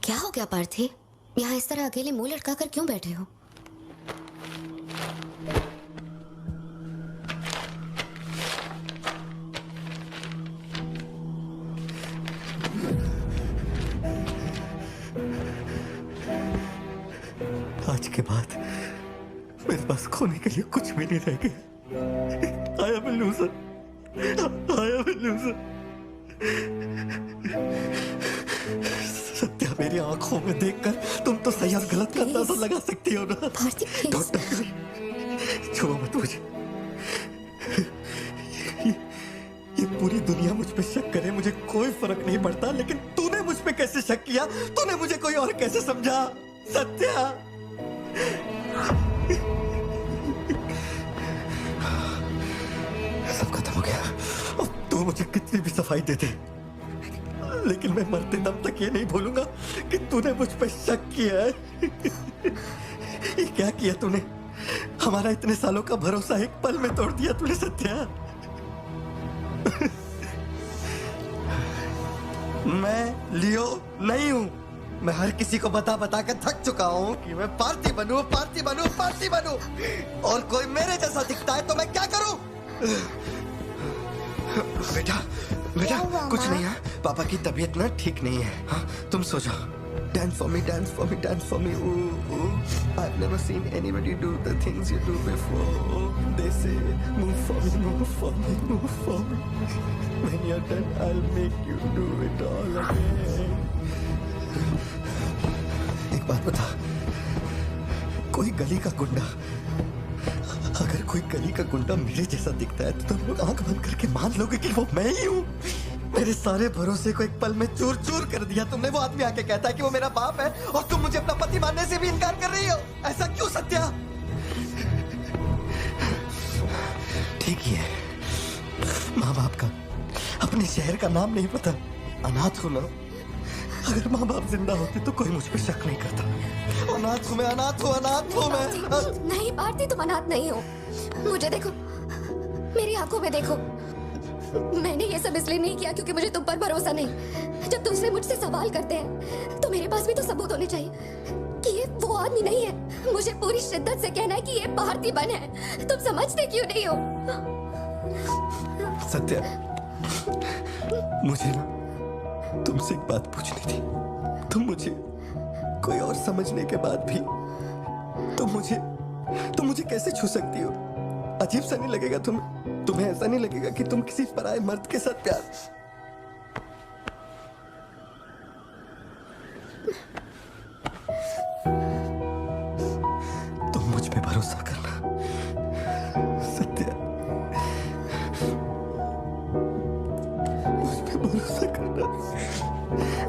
क्या हो गया पार्थी? यहाँ इस तरह अकेले मुंह लटका कर क्यों बैठे हो? आज के बाद मेरे पास खोने के लिए कुछ भी नहीं रह गया। I am a loser. I am a loser. Satya, मेरी आंखों में देखकर तुम तो सही और गलत का अंदाजा लगा सकती हो ना? डॉक्टर, छुओ मत मुझे। ये पूरी दुनिया मुझ पे शक करे, मुझे कोई फर्क नहीं पड़ता, लेकिन तूने मुझ पे कैसे शक किया? तूने मुझे कोई और कैसे समझा? सत्या, सब खत्म हो गया। अब तू मुझे कितनी भी सफाई दे दे, लेकिन मैं मरते दम तक ये नहीं भूलूंगा कि तूने मुझ पे शक किया है। ये क्या किया तूने? हमारा इतने सालों का भरोसा एक पल में तोड़ दिया तूने सत्या। मैं लियो नहीं हूं। मैं हर किसी को बता बता कर थक चुका हूं कि मैं पार्टी बनूं, पार्टी बनूं, पार्टी बनूं, और कोई मेरे जैसा दिखता है तो मैं क्या करूं? बेटा, बेटा कुछ नहीं है, पापा की तबीयत ना ठीक नहीं है। हाँ, तुम सो जाओ। Dance for me, dance for me, dance for me. Ooh, ooh. I've never seen anybody do the things you do before. They say, move for me, move for me, move for me. When you're done, I'll make you do it all again. एक बात बता, कोई गली का गुंडा, अगर कोई गली का गुंडा मेरे जैसा दिखता है तो तुम लोग आंख बंद करके मान लोगे कि वो मैं ही हूँ। मेरे सारे भरोसे को एक पल में चूर चूर कर दिया तुमने। वो आदमी आके कहता है कि वो मेरा बाप है और तुम मुझे अपना पति मानने से भी इनकार कर रही हो। ऐसा क्यों सत्या? ठीक ही है, माँ बाप का अपने शहर का नाम नहीं पता, अनाथ हूं ना। अगर माँ बाप जिंदा होते तो कोई मुझ पर शक नहीं करता। अनाथ हूं मैं, अनाथ हूं, अनाथ हूं मैं। नहीं भारती, तुम अनाथ नहीं हो। मुझे देखो, मेरी आंखों में देखो। मैंने ये सब इसलिए नहीं किया क्योंकि मुझे तुम पर भरोसा नहीं। जब दूसरे मुझसे सवाल करते हैं तो मेरे पास भी तो सबूत होने चाहिए कि ये वो आदमी नहीं है। मुझे पूरी शिद्दत से कहना है कि ये पार्थिबन है। तुम समझते क्यों नहीं हो? सत्या, मुझे ना तुमसे एक बात पूछनी थी। तुम मुझे कोई और समझने के बाद भी तुम मुझे कैसे छू सकती हो? अजीब सा नहीं लगेगा तुम्हें ऐसा नहीं लगेगा कि तुम किसी पराये मर्द के साथ प्यार? तुम मुझ पे भरोसा करना सत्या, मुझ पे भरोसा करना।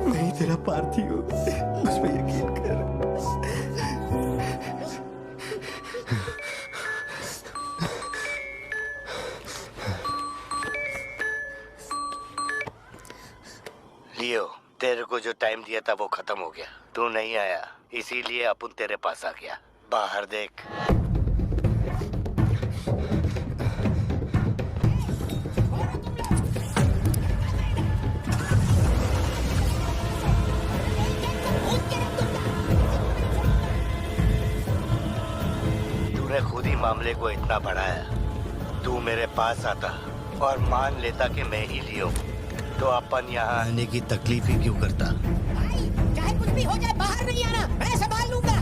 मैं ही तेरा पार्थी हूँ, मुझ पे यकीन कर। लियो, तेरे को जो टाइम दिया था वो खत्म हो गया। तू नहीं आया, इसीलिए अपन तेरे पास आ गया। बाहर देख। तूने खुद ही मामले को इतना बढ़ाया। तू मेरे पास आता और मान लेता कि मैं ही लियो, तो अपन यहाँ आने की तकलीफ ही क्यों करता? चाहे कुछ भी हो जाए, बाहर नहीं आना, मैं संभाल लूंगा।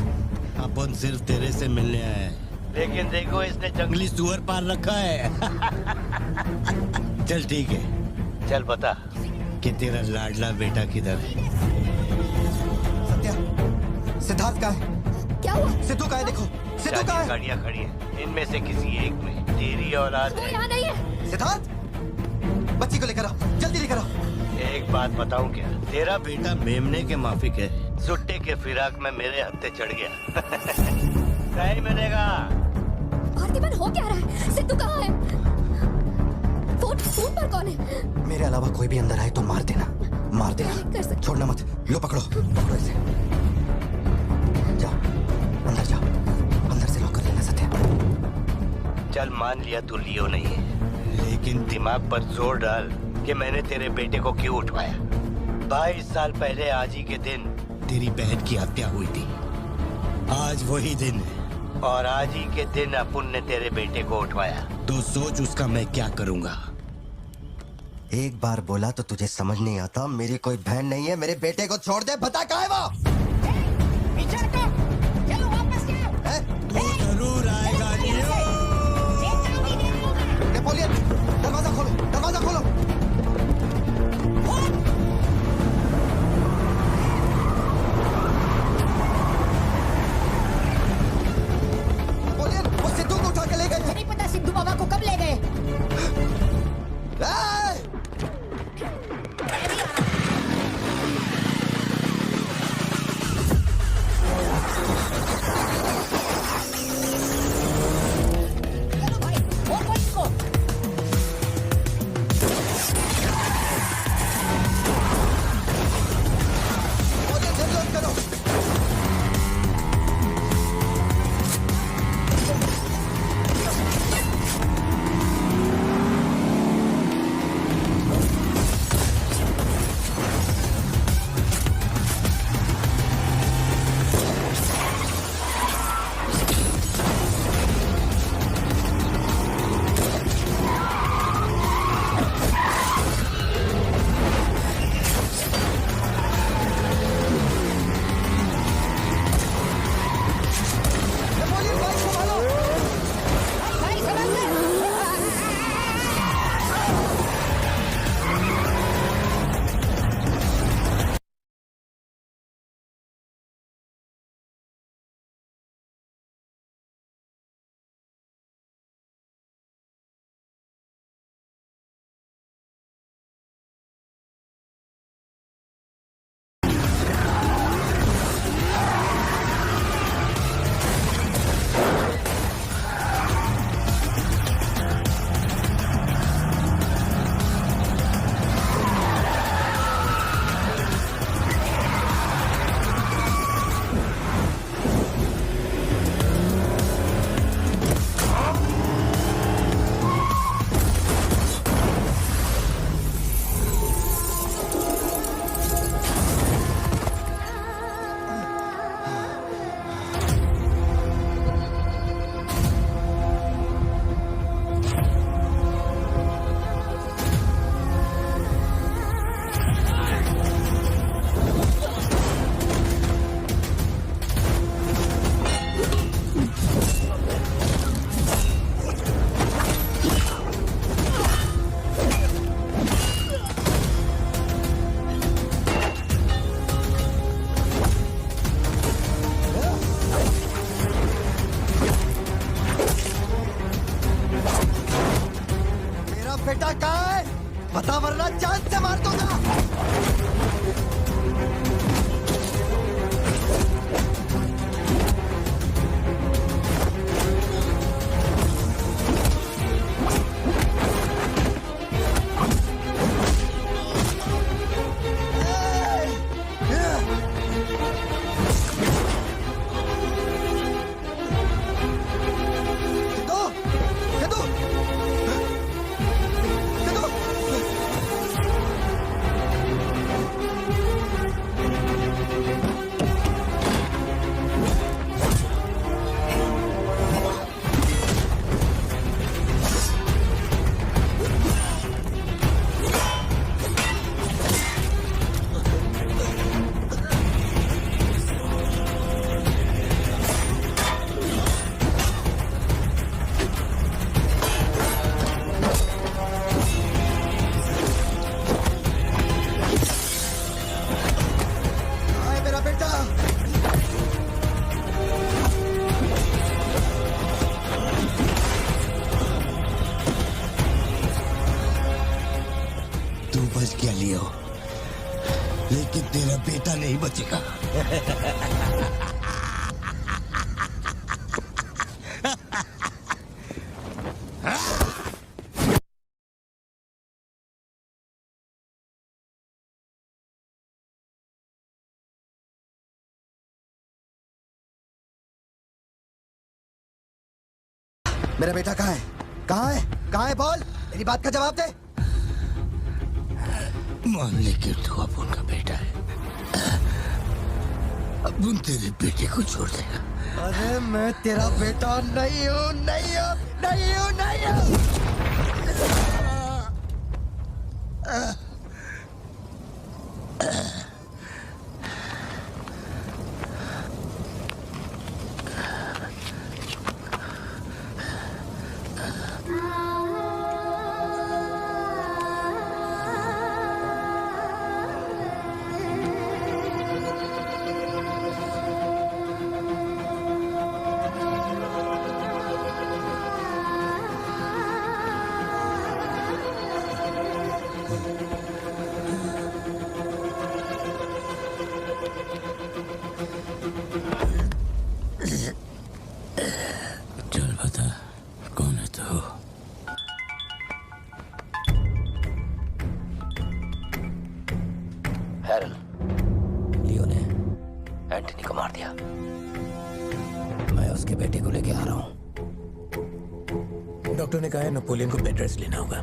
अपन सिर्फ तेरे से मिलने आए हैं, लेकिन देखो इसने जंगली सुअर पाल रखा है। चल ठीक है, चल बता कि तेरा लाडला बेटा किधर है? सत्या, सिद्धार्थ कहाँ है? क्या हुआ? सिद्धू कहाँ है? देखो, सिद्धू कहाँ है? गाड़ियाँ खड़ी हैं, इनमें से किसी एक में तेरी औलाद वो यहाँ नहीं है। सिद्धार्थ, बच्ची को लेकर आओ, जल्दी लेकर आओ। एक बात बताऊं क्या? तेरा बेटा मेमने के माफिक है, सुट्टे के फिराक में मेरे हत्थे चढ़ गया। नहीं मिलेगा। पार्थिबन हो क्या रहा है? सिद्धू कहाँ है? फोन पर कौन है? मेरे अलावा कोई भी अंदर आए तो मार देना, मार देना, छोड़ना मत। लो पकड़ो, पकड़ो इसे। जाओ अंदर, जाओ अंदर से लॉक कर लेना सत्या। चल मान लिया तू लियो नहीं है, लेकिन दिमाग पर जोर डाल कि मैंने तेरे बेटे को क्यों उठवाया। 22 साल पहले आज ही के दिन तेरी बहन की हत्या हुई थी। आज वही दिन है और आज ही के दिन अपुन ने तेरे बेटे को उठवाया। तो सोच उसका मैं क्या करूंगा। एक बार बोला तो तुझे समझ नहीं आता? मेरी कोई बहन नहीं है, मेरे बेटे को छोड़ दे। बता कहाँ है वो? चलो वापस तू जरूर आएगा लियो। नेपोलियन, दरवाजा खोलो, दरवाजा खोलो। नेपोलियन, वो सिद्धू को उठा के ले गए। नहीं पता सिद्धू बाबा को कब ले गए। बेटा नहीं बचेगा। मेरा बेटा कहाँ है? कहाँ है? कहाँ है? बोल, मेरी बात का जवाब दे। मान ले कि तू अब उनका बेटा है, अब उन तेरे बेटे को छोड़ देगा। अरे मैं तेरा बेटा नहीं हूँ, नहीं हूँ, नहीं हूँ, नहीं हूँ। चल बता, कौन है तू? हैरल, लियो ने एंटनी को मार दिया। मैं उसके बेटे को लेके आ रहा हूँ। डॉक्टर ने कहा है नेपोलियन को बेड रेस्ट लेना होगा,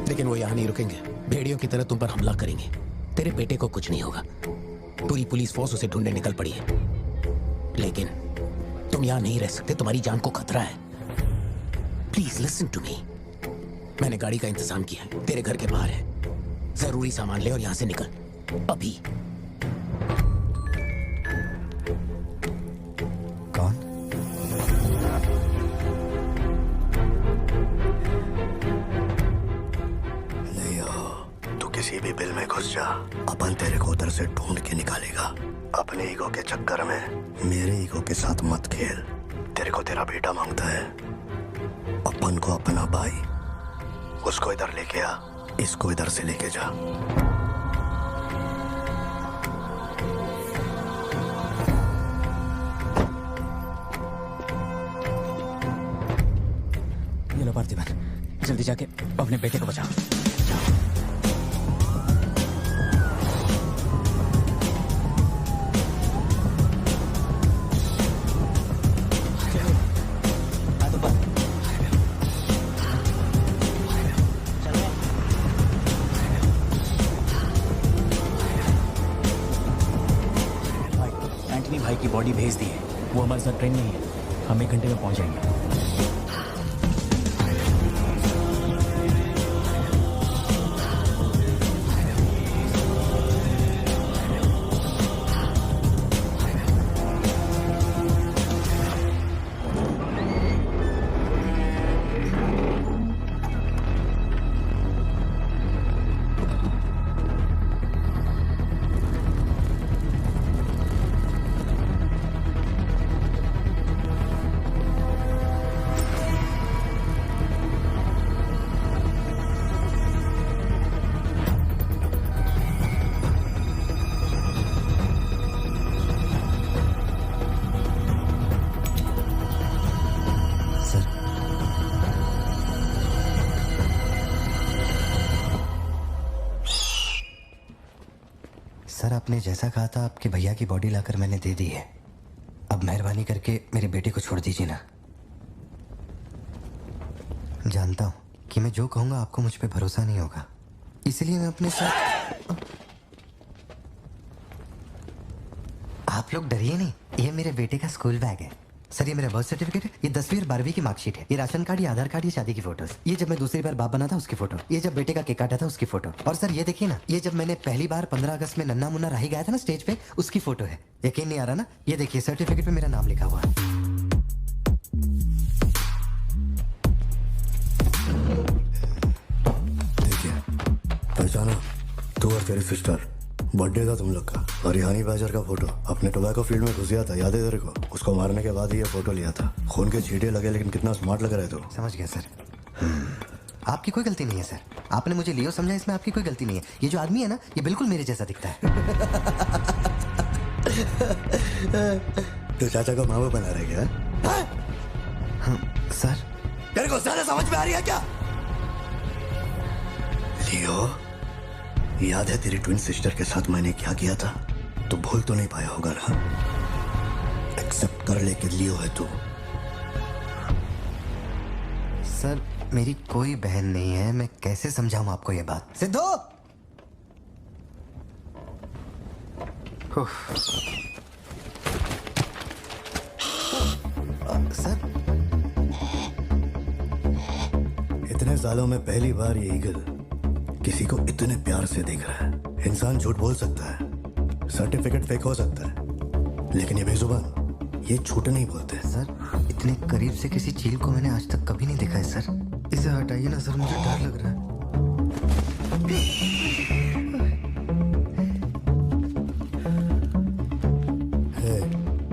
लेकिन वो यहाँ नहीं रुकेंगे। भेड़ियों की तरह तुम पर हमला करेंगे। तेरे बेटे को कुछ नहीं होगा। पूरी पुलिस फोर्स उसे ढूंढने निकल पड़ी है, लेकिन तुम यहाँ नहीं रह सकते। तुम्हारी जान को खतरा है। Please listen to me. मैंने गाड़ी का इंतजाम किया है, तेरे घर के बाहर है। जरूरी सामान ले और यहाँ से निकल अभी। कौन? तू किसी भी बिल में घुस जा, अपन तेरे को उधर से ढूंढ के निकालेगा। अपने ईगो के चक्कर में मेरे ईगो के साथ मत खेल। तेरे को तेरा बेटा मांगता है, अपन को अपना भाई। उसको इधर लेके आ, इसको इधर से लेके जा। ये लो पार्थिवन, जल्दी जाके अपने बेटे को बचाओ। एंटनी भाई की बॉडी भेज दी है, वो हमारे साथ ट्रेन नहीं है। हम 1 घंटे में पहुंच जाएंगे। सर, आपने जैसा कहा था आपके भैया की बॉडी लाकर मैंने दे दी है। अब मेहरबानी करके मेरे बेटे को छोड़ दीजिए ना। जानता हूँ कि मैं जो कहूँगा आपको मुझ पे भरोसा नहीं होगा, इसलिए मैं अपने साथ। आप लोग डरिए नहीं, ये मेरे बेटे का स्कूल बैग है। सर, ये मेरा बर्थ सर्टिफिकेट है, ये 10वीं और 12वीं की मार्कशीट है, ये राशन कार्ड, ये आधार कार्ड, ये शादी की फोटोज, ये जब मैं दूसरी बार बाप बना था उसकी फोटो, ये जब बेटे का केक काटा था उसकी फोटो, और सर ये देखिए ना, ये जब मैंने पहली बार 15 अगस्त में नन्ना मुन्ना राही गाया था ना स्टेज पे, उसकी फोटो है। यकीन नहीं आ रहा ना? ये देखिए सर्टिफिकेट पे मेरा नाम लिखा हुआ है। देखिए, पहचाना? तू और तेरी सिस्टर, बर्थडे था तुम लोग का, और रिहानी बाजार का फोटो। अपने टोबैको फील्ड में घुस गया था, याद है तेरे को? उसको मारने के बाद ही ये फोटो लिया था। खून के छींटे लगे, लेकिन कितना स्मार्ट लग रहा है तू। समझ गया सर। आपकी कोई गलती नहीं है सर। आपने मुझे लियो समझा, इसमें आपकी कोई गलती नहीं है। ये जो आदमी है ना, ये बिल्कुल मेरे जैसा दिखता है। तो चाचा को मामा बना रहे क्या? हाँ, सर। तेरे को ज्यादा समझ में आ रही है क्या? लियो, याद है तेरी ट्विन सिस्टर के साथ मैंने क्या किया था? तू भूल तो नहीं पाया होगा ना? एक्सेप्ट कर ले कि लियो है तू। सर, मेरी कोई बहन नहीं है, मैं कैसे समझाऊं आपको ये बात? सिद्धू! सर, इतने सालों में पहली बार ये ईगल किसी को इतने प्यार से देख रहा है। इंसान झूठ बोल सकता है, सर्टिफिकेट फेक हो सकता है, लेकिन ये बेजुबान, ये झूठ नहीं बोलते। सर, इतने करीब से किसी चील को मैंने आज तक कभी नहीं देखा है सर। इसे हटाइए ना सर, मुझे डर लग रहा है।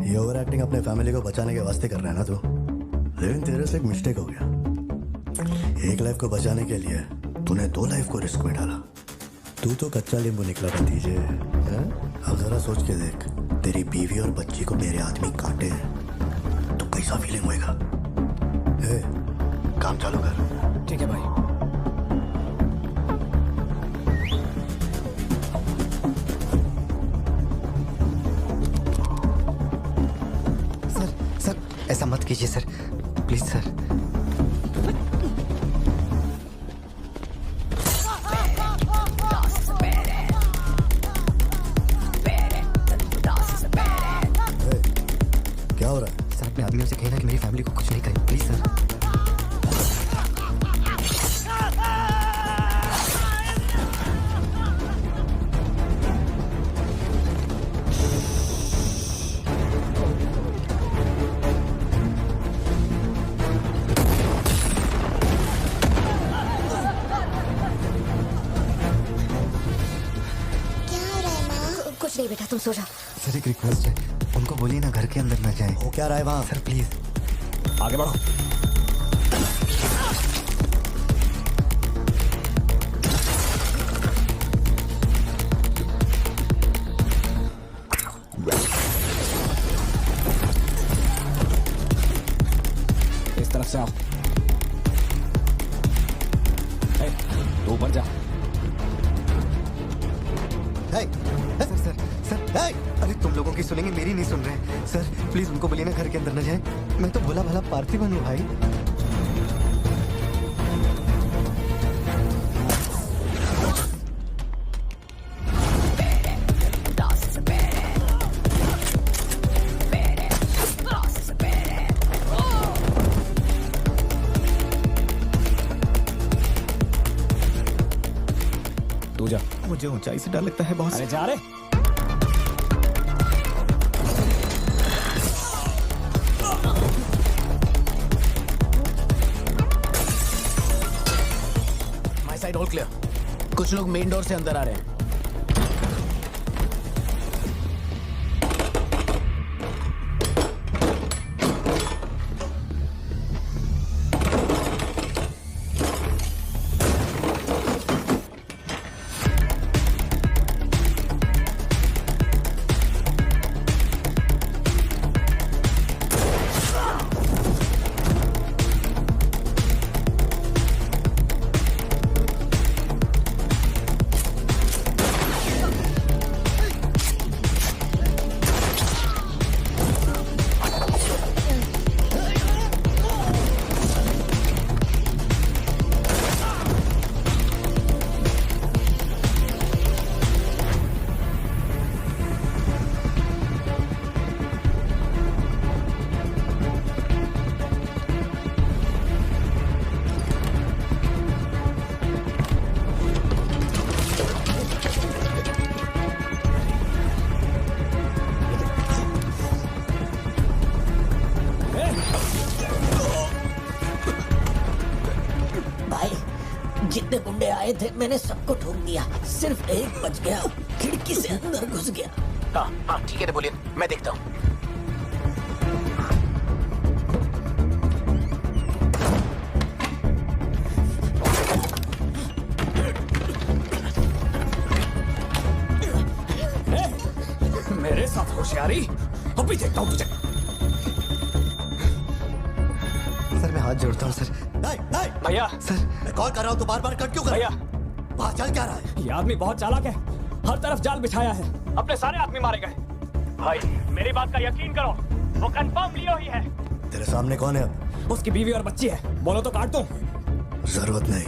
ये ओवर एक्टिंग अपने फैमिली को बचाने के वास्ते कर रहा है ना तू, लेकिन तेरे से एक मिस्टेक हो गया। एक लाइफ को बचाने के लिए तूने 2 लाइफ को रिस्क में डाला। तू तो कच्चा नींबू निकला भतीजे। अब जरा सोच के देख, तेरी बीवी और बच्ची को मेरे आदमी काटे तो कैसा फीलिंग होएगा? काम चालू कर। ठीक है भाई। सर, ऐसा मत कीजिए सर, प्लीज सर। क्या हो रहा है? सर, अपने आदमियों से कहना कि मेरी फैमिली को कुछ नहीं करें, प्लीज सर। कुछ नहीं बेटा, तुम सो जाओ। सर, एक रिक्वेस्ट है, उनको बोलिए ना घर के अंदर ना जाए। हो क्या रहा है वहाँ? सर प्लीज आगे बढ़ो। इस तरफ से आओ। तू ऊपर जा। सर, अरे तुम लोगों की सुनेंगे, मेरी नहीं सुन रहे। सर प्लीज उनको बोलिए ना घर के अंदर न जाए। मैं तो भोला भला पार्थिवन हूँ भाई। तू जा। मुझे ऊंचाई से डर लगता है बॉस। अरे जा रे। My side all clear. कुछ लोग मेन डोर से अंदर आ रहे हैं। जितने गुंडे आए थे मैंने सबको ठोक दिया, सिर्फ एक बच गया, खिड़की से अंदर घुस गया। हाँ हाँ ठीक है नेपोलियन, मैं देखता हूँ। साथ होशियारी, अभी देखता हूँ तुझे। सर मैं हाथ जोड़ता हूँ सर। भैया सर मैं कॉल कर रहा हूँ तो बार बार कट क्यों कर भैया, बाहर चल क्या रहा है? ये आदमी बहुत चालाक है, हर तरफ जाल बिछाया है, अपने सारे आदमी मारे गए। भाई मेरी बात का यकीन करो, वो कंफर्म लियो ही है। तेरे सामने कौन है अब? उसकी बीवी और बच्ची है, बोलो तो काट दूं। जरूरत नहीं,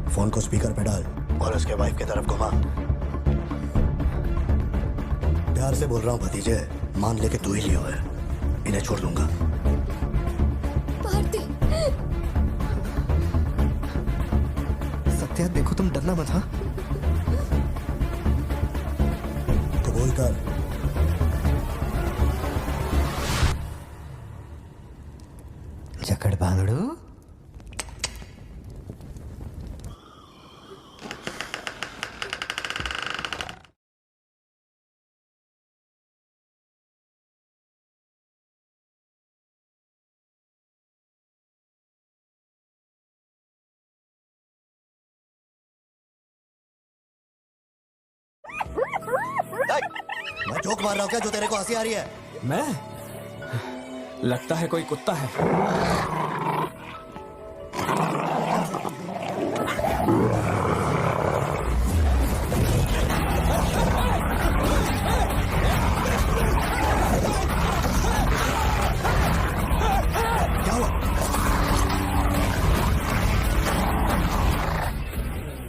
फोन को स्पीकर पे डाल और उसके वाइफ की तरफ घुमा। प्यार से बोल रहा हूँ भतीजे, मान ले कि तू ही लियो है, इन्हें छोड़ दूंगा। सत्या देखो तुम डरना मत। हाँ तो बोल कर। जकड़ बांगड़ू मैं जोक मार रहा हूँ क्या जो तेरे को हंसी आ रही है? मैं? लगता है कोई कुत्ता है। क्या हुआ?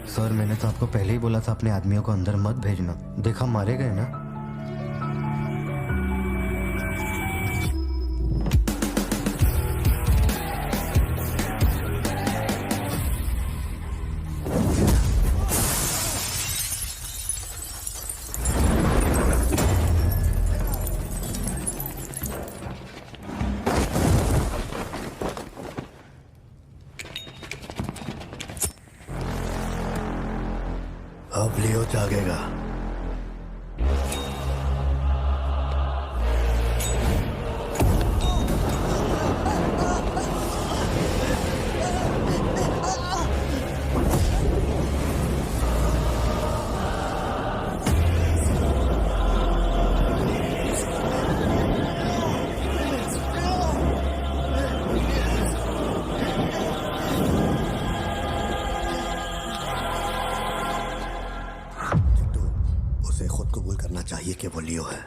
सर मैंने तो आपको पहले ही बोला था अपने आदमियों को अंदर मत भेजना, देखा मारे गए ना। अब लियो जागेगा। चाहिए कि वो लियो है।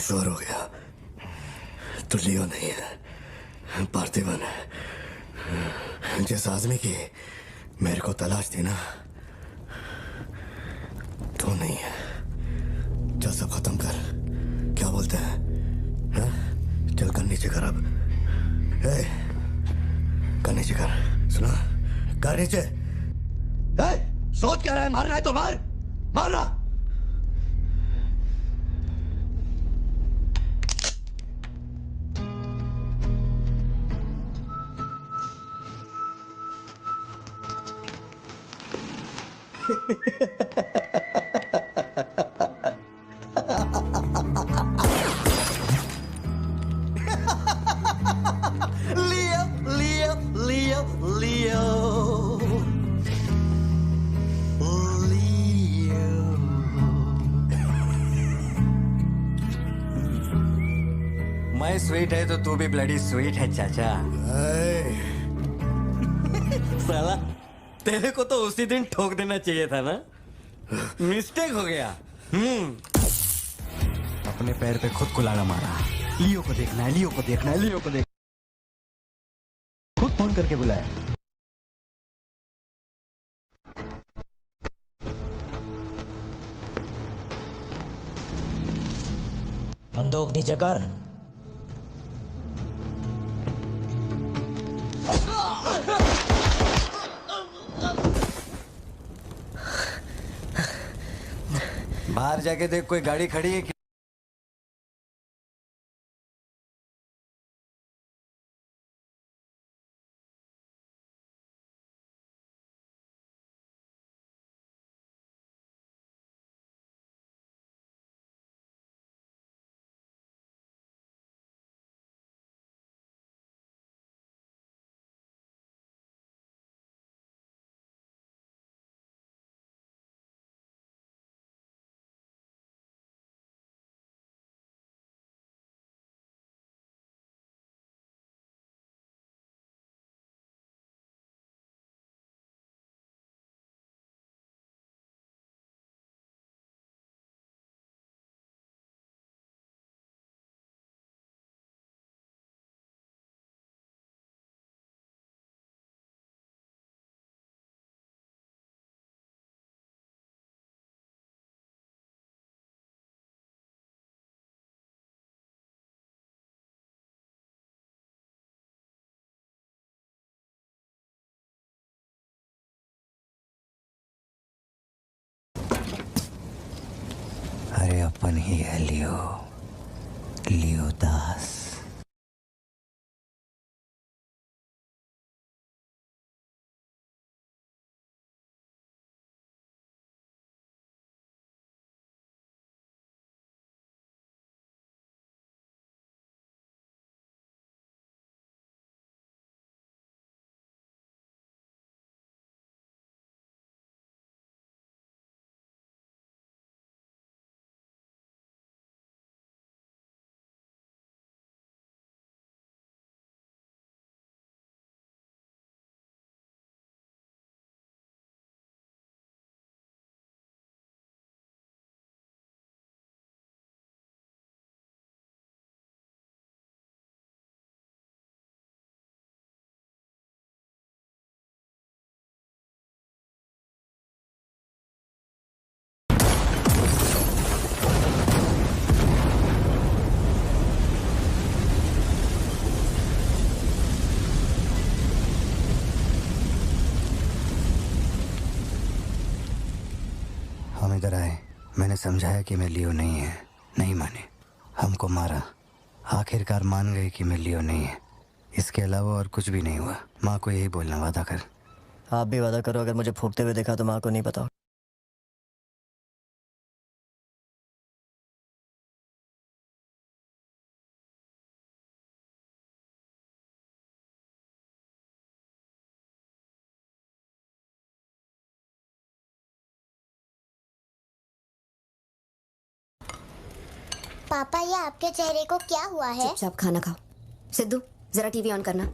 श्योर हो गया तो लियो नहीं है, पार्थिवन है। जिस आदमी की मेरे को तलाश थी ना, तो नहीं है। चल सब खत्म कर, क्या बोलते हैं? हाँ? चल कर नीचे कर अब। ए, कर नीचे कर, सुना? कर नीचे। ए, सोच क्या रहा है? मारना है तो मार, मारना। Leo, Leo, Leo, Leo. मैं स्वीट है तो तू भी ब्लडी स्वीट है चाचा। साला तेरे को तो उसी दिन ठोक देना चाहिए था ना, मिस्टेक हो गया। अपने पैर पे खुद कुल्हाड़ा मारा। लियो को देखना है, लियो को देखना है, लियो को देख। खुद फोन करके बुलाया। बंदूक नीचे कर। बाहर जाके देख कोई गाड़ी खड़ी है कि अरे अपन ही है लियो, लियो दास। हम इधर आए, मैंने समझाया कि मैं लियो नहीं है, नहीं माने, हमको मारा। आखिरकार मान गए कि मैं लियो नहीं है। इसके अलावा और कुछ भी नहीं हुआ। माँ को यही बोलना, वादा कर। आप भी वादा करो, अगर मुझे फूकते हुए देखा तो माँ को नहीं पता। पापा, ये आपके चेहरे को क्या हुआ है? चुपचाप खाना खाओ। सिद्धू, जरा टीवी ऑन करना।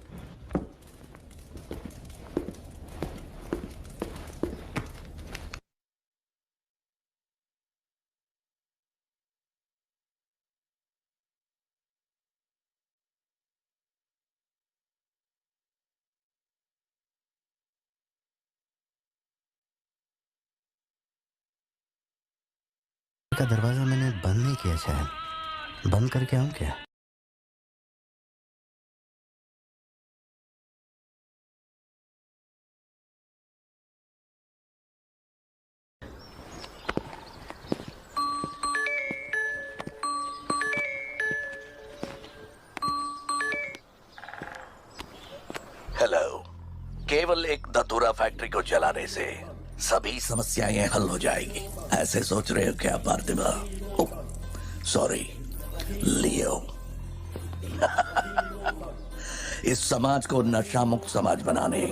इसका दरवाजा मैंने बंद नहीं किया शायद। बंद करके आऊं क्या? हेलो। केवल एक धतूरा फैक्ट्री को जलाने से सभी समस्याएं हल हो जाएगी, ऐसे सोच रहे हो क्या पार्थिवा? सॉरी लियो। इस समाज को नशा मुक्त समाज बनाने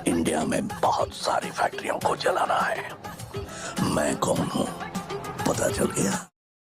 इंडिया में बहुत सारी फैक्ट्रियों को जलाना है। मैं कौन हूं पता चल गया?